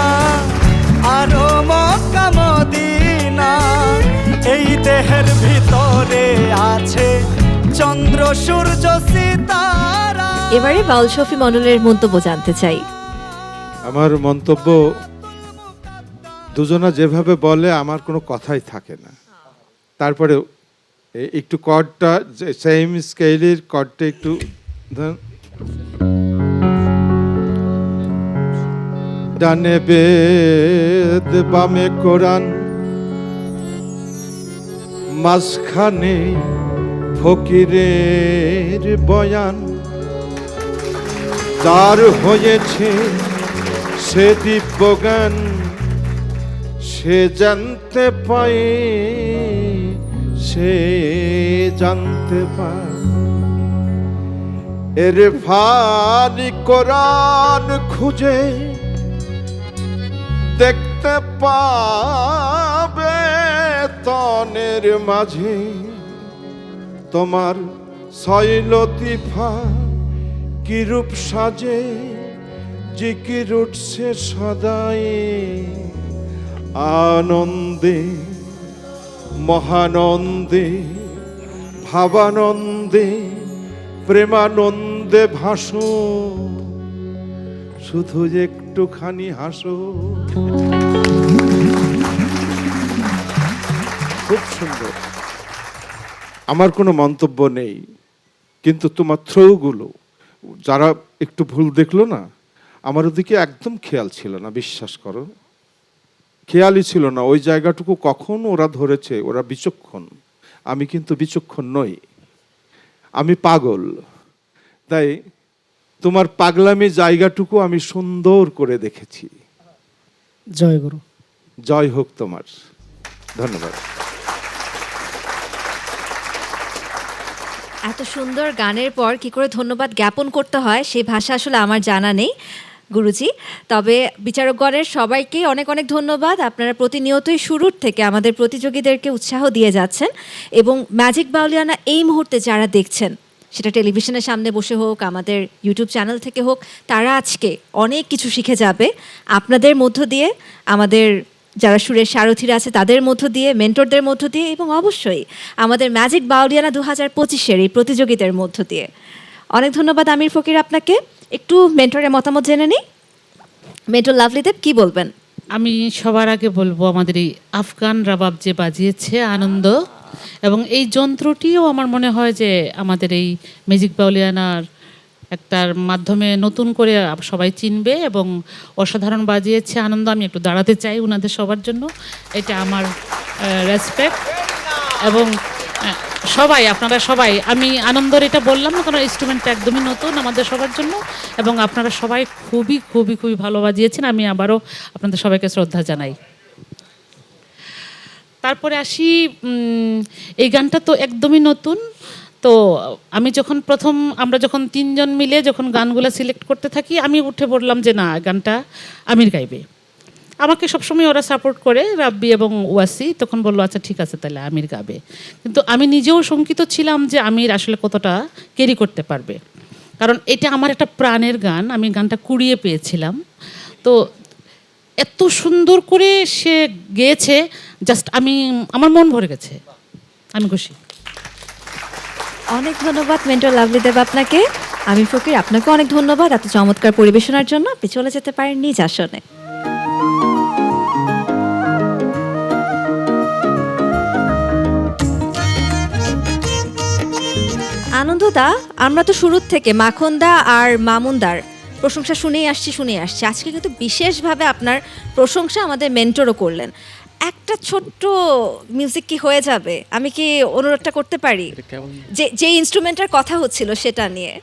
আরো মক্কা মদিনা। এই দেহের ভিতরে আছে চন্দ্র সূর্য সিতারা। এবারে বাউল শফি মণ্ডলের মন্তব্য জানতে চাই। আমার মন্তব্য, দুজনা যেভাবে বলে আমার কোনো কথাই থাকে না। তারপরে একটু কর্ডটা সেম স্কেলের কর্ডটা একটু ডানে বেদ বামে কোরআন, মাঝখানে ফকিরের বয়ান, যার হয়েছে সে দিব্যজ্ঞান, সে জানতে পায়, সে জানতে পায়। এর ভারি কোরআন খুঁজে দেখতে পাবে তনের মাঝে, তোমার ছয় লতিফা কি রূপ সাজে, জিকির উঠছে সদাই আনন্দে, মহানন্দে, ভাবানন্দে, প্রেমানন্দে ভাসো, শুধু একটুখানি হাসো। খুব সুন্দর। আমার কোনো মন্তব্য নেই, কিন্তু তোমার থ্রোগুলো যারা একটু ভুল দেখলো না, আমার ওদিকে একদম খেয়াল ছিল না, বিশ্বাস করো, খেয়ালই ছিল না। ওই জায়গাটুকু কখন ওরা ধরেছে, ওরা বিচক্ষণ। আমি কিন্তু বিচক্ষণ নই, আমি পাগল। তাই তোমার পাগলামি জায়গাটুকু আমি সুন্দর করে দেখেছি। জয় গুরু। জয় হোক তোমার। ধন্যবাদ। এত সুন্দর গানের পর কি করে ধন্যবাদ জ্ঞাপন করতে হয় সেই ভাষা আসলে আমার জানা নেই গুরুজি। তবে বিচারকগণের সবাইকে অনেক অনেক ধন্যবাদ। আপনারা প্রতিনিয়তই শুরুর থেকে আমাদের প্রতিযোগীদেরকে উৎসাহ দিয়ে যাচ্ছেন, এবং ম্যাজিক বাউলিয়ানা এই মুহূর্তে যারা দেখছেন, সেটা টেলিভিশনের সামনে বসে হোক, আমাদের ইউটিউব চ্যানেল থেকে হোক, তারা আজকে অনেক কিছু শিখে যাবে আপনাদের মধ্য দিয়ে, আমাদের যারা সুরের সারথীরা আছে তাদের মধ্য দিয়ে, মেন্টরদের মধ্য দিয়ে, এবং অবশ্যই আমাদের ম্যাজিক বাউলিয়ানা 2025-এর এই প্রতিযোগিতার মধ্য দিয়ে। অনেক ধন্যবাদ আমির ফকির আপনাকে। একটু মেন্টরের মতামত জেনে নিই। মেন্টর লাভলি দেব, কি বলবেন? আমি সবার আগে বলবো, আমাদের এই আফগান রাবাব যে বাজিয়েছে আনন্দ, এবং এই যন্ত্রটিও আমার মনে হয় যে আমাদের এই ম্যাজিক বাউলিয়ানার একটার মাধ্যমে নতুন করে সবাই চিনবে, এবং অসাধারণ বাজিয়েছে আনন্দ। আমি একটু দাঁড়াতে চাই ওনাদের সবার জন্য, এটা আমার রেসপেক্ট। এবং সবাই, আপনারা সবাই, আমি আনন্দর এটা বললাম না, কারণ ইনস্ট্রুমেন্টটা একদমই নতুন আমাদের সবার জন্য, এবং আপনারা সবাই খুবই খুবই খুবই ভালো বাজিয়েছেন। আমি আবারও আপনাদের সবাইকে শ্রদ্ধা জানাই। তারপরে আসি, এই গানটা তো একদমই নতুন। তো আমি যখন আমরা যখন তিনজন মিলে যখন গানগুলো সিলেক্ট করতে থাকি, আমি উঠে পড়লাম যে না, গানটা আমির গাইবে। আমাকে সবসময় ওরা সাপোর্ট করে, রাব্বি এবং ওয়াসি, তখন বললো আচ্ছা ঠিক আছে তাহলে আমির গাবে। কিন্তু আমি নিজেও শঙ্কিত ছিলাম যে আমির আসলে কতটা ক্যারি করতে পারবে, কারণ এটা আমার একটা প্রাণের গান। আমি গানটা কুড়িয়ে পেয়েছিলাম, তো এত সুন্দর করে সে গেয়েছে, জাস্ট আমার মন ভরে গেছে, আমি খুশি। অনেক ধন্যবাদ মেন্টর লাভলি দেব আপনাকে। আমির ফকির, আপনাকে অনেক ধন্যবাদ এত চমৎকার পরিবেশনার জন্য। আপনি চলে যেতে পারেন নিজ আসনে। আনন্দদা, আমরা তো শুরুর থেকে মাখনদা আর মামুনদার প্রশংসা শুনেই আসছি। আজকে কিন্তু বিশেষভাবে আপনার প্রশংসা আমাদের মেন্টরও করলেন। একটা ছোট্ট মিউজিক কি হয়ে যাবে? আমি কি অনুরোধটা করতে পারি, যে ইনস্ট্রুমেন্টের কথা হচ্ছিল সেটা নিয়ে?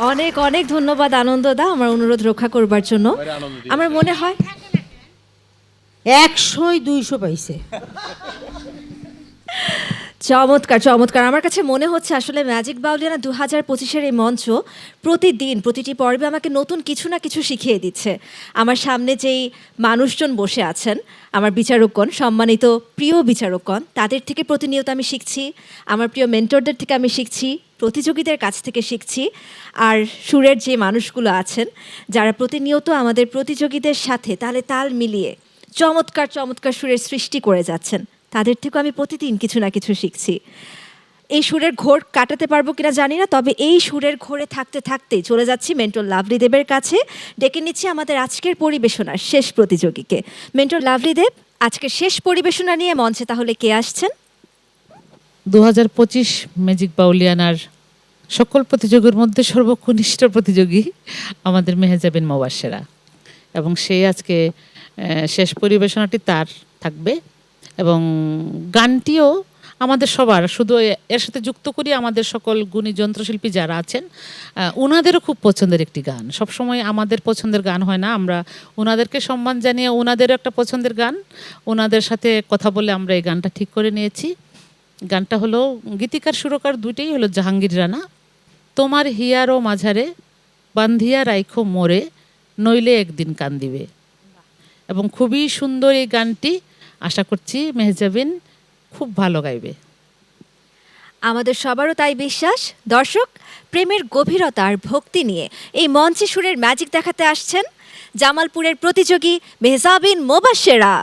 অনেক অনেক ধন্যবাদ আনন্দদা আমার অনুরোধ রক্ষা করবার জন্য। আমার মনে হয় 100-200 পাইছে। চমৎকার চমৎকার। আমার কাছে মনে হচ্ছে আসলে ম্যাজিক বাউলিয়ানা 2025-এর এই মঞ্চ প্রতিদিন প্রতিটি পর্বে আমাকে নতুন কিছু না কিছু শিখিয়ে দিচ্ছে। আমার সামনে যেই মানুষজন বসে আছেন, আমার বিচারকগণ, সম্মানিত প্রিয় বিচারকগণ, তাদের থেকে প্রতিনিয়ত আমি শিখছি, আমার প্রিয় মেন্টরদের থেকে আমি শিখছি, প্রতিযোগীদের কাছ থেকে শিখছি, আর সুরের যে মানুষগুলো আছেন যারা প্রতিনিয়ত আমাদের প্রতিযোগীদের সাথে তালে তাল মিলিয়ে চমৎকার চমৎকার সুরের সৃষ্টি করে যাচ্ছেন, তাদের থেকেও আমি প্রতিদিন কিছু না কিছু শিখছি। এই সুরের ঘোর কাটাতে পারবো কিনা জানি না, তবে এই সুরের ঘোরে থাকতে থাকতেই চলে যাচ্ছি মেন্টর লাভলি দেবের কাছে। ডেকে নিচ্ছি আমাদের আজকের পরিবেশনার শেষ প্রতিযোগীকে। মেন্টর লাভলি দেব, আজকের শেষ পরিবেশনা নিয়ে মঞ্চে তাহলে কে আসছেন? 2025 ম্যাজিক বাউলিয়ানার সকল প্রতিযোগীর মধ্যে সর্বকনিষ্ঠ প্রতিযোগী আমাদের মেহেজাবিন মোবাশ্বেরা, এবং সে আজকে শেষ পরিবেশনাটি তার থাকবে, এবং গানটিও আমাদের সবার, শুধু এর সাথে যুক্ত করি আমাদের সকল গুণী যন্ত্রশিল্পী যারা আছেন ওনাদেরও খুব পছন্দের একটি গান। সবসময় আমাদের পছন্দের গান হয় না, আমরা ওনাদেরকে সম্মান জানিয়ে ওনাদেরও একটা পছন্দের গান, ওনাদের সাথে কথা বলে আমরা এই গানটা ঠিক করে নিয়েছি। গানটা হলো, গীতিকার সুরকার দুইটাই হলো জাহাঙ্গীর রানা। তোমার হিয়ারও মাঝারে বান্ধিয়া রাইখো মোরে, নইলে একদিন কান্দিবে। এবং খুবই সুন্দর এই গানটি, আশা করছি মেহজাবিন খুব ভালো গাইবে। আমাদের সবারও তাই বিশ্বাস। দর্শক, প্রেমের গভীরতা আর ভক্তি নিয়ে এই মঞ্চে সুরের ম্যাজিক দেখাতে আসছেন জামালপুরের প্রতিযোগী মেহজাবিন মোবাশ্বেরা।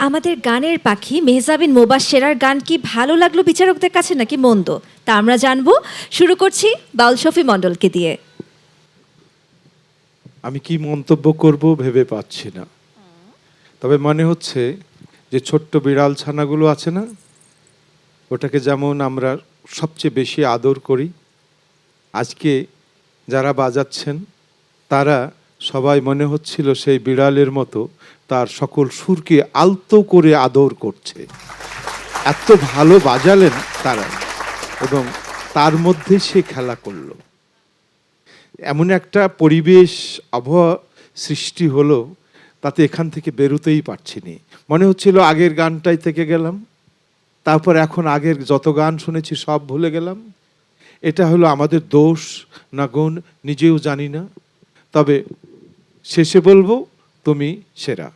আমাদের গানের পাখি মেহজাবিন মোবাশ্বেরার গান কি ভালো লাগলো বিচারকদের কাছে নাকি মন্দ, তা আমরা জানবো। শুরু করছি বাউল শফি মণ্ডলকে দিয়ে। আমি কি মন্তব্য করব ভেবে পাচ্ছি না, তবে মনে হচ্ছে যে ছোট্ট বিড়াল ছানাগুলো আছে না, ওটাকে যেমন আমরা সবচেয়ে বেশি আদর করি, আজকে যারা বাজাচ্ছেন তারা সবাই মনে হচ্ছিল সেই বিড়ালের মতো তার সকল সুরকে আলতো করে আদর করছে। এত ভালো বাজালেন তারা, এবং তার মধ্যে সে খেলা করলো। এমন একটা পরিবেশ আবহাওয়া সৃষ্টি হলো, তাতে এখান থেকে বেরোতেই পারছি নি। মনে হচ্ছিল আগের গানটাই থেকে গেলাম, তারপর এখন আগের যত গান শুনেছি সব ভুলে গেলাম। এটা হলো আমাদের দোষ না গুণ নিজেও জানি না, তবে শেষে বলবো তুমি সেরা।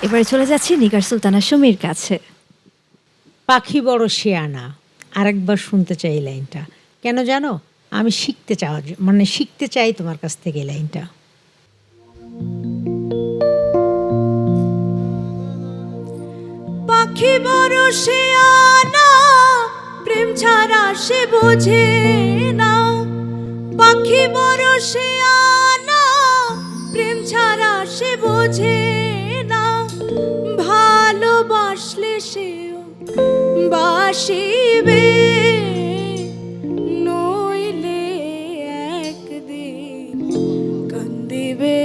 এবারে চলে যাচ্ছি নিগার সুলতানা সুমির কাছে। পাখি বড় শেয়ানা, আরেকবার শুনতে চাই এই লাইনটা। কেন জানো? আমি শিখতে চাই তোমার কাছ থেকে এই লাইনটা। পাখি বড় শেয়ানা, প্রেম ছাড়া সে বোঝে না। পাখি বড় শেয়ানা, প্রেম ছাড়া সে বোঝে না। ভালোবাসলে সেও বাসিবে, নইলে একদিন কান্দিবে।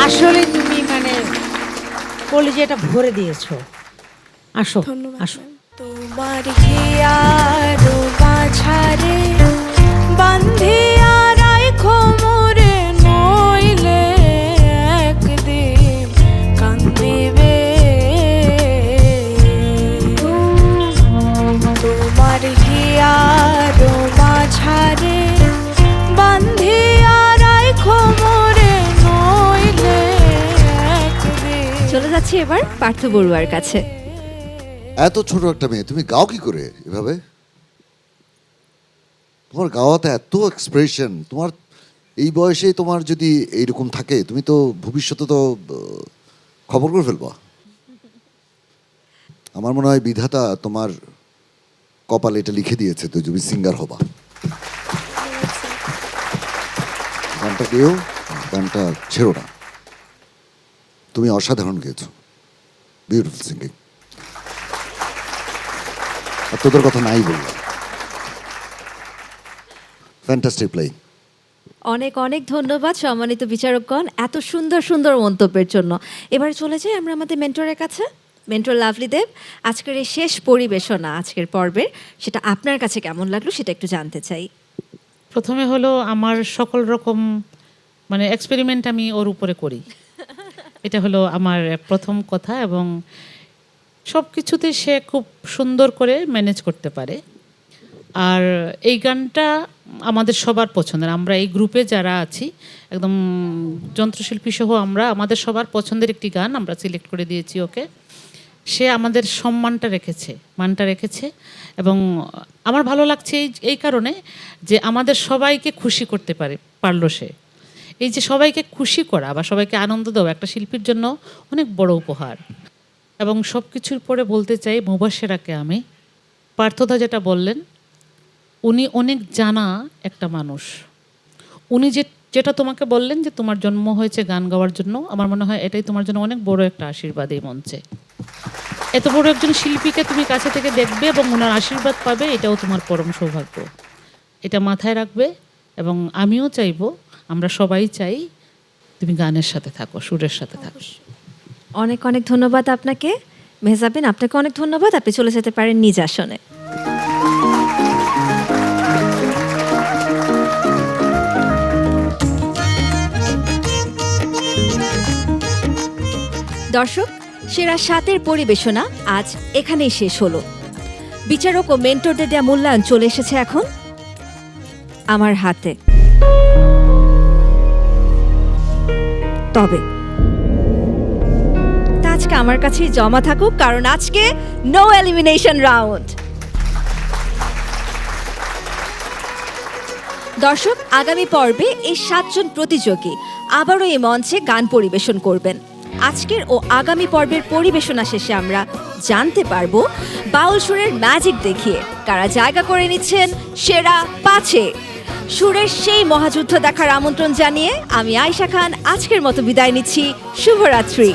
আসলে তুমি কলিজাটা ভরে দিয়েছো। আসো আসো। তোমার হিয়ার মাঝারে বান্ধিয়া রাখো মোরে, নইলে একদিন কান্দিবে। তোমার হিয়ার মাঝারে বান্ধিয়া রাখো মোরে, নইলে একদিন। চলে যাচ্ছি এবার পার্থ বড়ুয়ার কাছে। এত ছোট একটা মেয়ে, তুমি গাও কি করে এভাবে? তোমার গাওয়াতে এত এক্সপ্রেশন, তোমার এই বয়সে তোমার যদি এইরকম থাকে, তুমি তো ভবিষ্যতে তো খবর করে ফেলবা। আমার মনে হয় বিধাতা তোমার কপালে এটা লিখে দিয়েছে, তো তুমি সিঙ্গার হবা। গানটা গেও, গানটা ছেড়ো না। তুমি অসাধারণ গেয়েছো, বিউটিফুল সিঙ্গিং। আর তোদের কথা নাই বললাম, ফ্যান্টাস্টিক প্লেইং। অনেক অনেক ধন্যবাদ সম্মানিত বিচারকগণ এত সুন্দর সুন্দর মন্তব্যের জন্য। এবারে চলে যাই আমরা আমাদের মেন্টরের কাছে। মেন্টর লাভলি দেব, আজকের এই শেষ পরিবেশনা আজকের পর্বের, সেটা আপনার কাছে কেমন লাগলো সেটা একটু জানতে চাই। প্রথমে হলো আমার সকল রকম এক্সপেরিমেন্ট আমি ওর উপরে করি, এটা হলো আমার প্রথম কথা। এবং সব কিছুতে সে খুব সুন্দর করে ম্যানেজ করতে পারে। আর এই গানটা আমাদের সবার পছন্দের, আমরা এই গ্রুপে যারা আছি একদম যন্ত্রশিল্পী সহ আমাদের সবার পছন্দের একটি গান আমরা সিলেক্ট করে দিয়েছি ওকে। সে আমাদের সম্মানটা রেখেছে, মানটা রেখেছে। এবং আমার ভালো লাগছে এই কারণে যে আমাদের সবাইকে খুশি করতে পারলো সে। এই যে সবাইকে খুশি করা বা সবাইকে আনন্দ দেওয়া একটা শিল্পীর জন্য অনেক বড় উপহার। এবং সব কিছুর পরে বলতে চাই মোবাশ্বেরাকে আমি, পার্থদা যেটা বললেন, উনি অনেক জানা একটা মানুষ। উনি যেটা তোমাকে বললেন যে তোমার জন্ম হয়েছে গান গাওয়ার জন্য, আমার মনে হয় এটাই তোমার জন্য অনেক বড় একটা আশীর্বাদ এই মঞ্চে। এত বড় একজন শিল্পীকে তুমি কাছে থেকে দেখবে এবং ওনার আশীর্বাদ পাবে, এটাও তোমার পরম সৌভাগ্য। এটা মাথায় রাখবে। এবং আমিও চাইবো, আমরা সবাই চাই তুমি গানের সাথে থাকো, সুরের সাথে থাকো। অনেক অনেক ধন্যবাদ আপনাকে। মেহজাবিন, আপনাকে অনেক ধন্যবাদ। আপনি চলে যেতে পারেন নিজ আসনে। দর্শক, সেরা 7-এর পরিবেশনা আজ এখানেই শেষ হলো। বিচারক ও মেন্টরদের দেয়া মূল্যায়ন চলে এসেছে এখন আমার হাতে। তবে আজকে আমার কাছেই জমা থাকুক, কারণ আজকে নো এলিমিনেশন রাউন্ড। দর্শক, আগামী পর্বে এই 7 জন প্রতিযোগী আবারও এই মঞ্চে গান পরিবেশন করবেন। আজকের ও আগামী পর্বের পরিবেশনা শেষে আমরা জানতে পারবো বাউল সুরের ম্যাজিক দেখিয়ে কারা জায়গা করে নিচ্ছেন সেরা 5-এ। সুরের সেই মহাযুদ্ধ দেখার আমন্ত্রণ জানিয়ে আমি আয়েশা খান আজকের মতো বিদায় নিচ্ছি। শুভরাত্রি।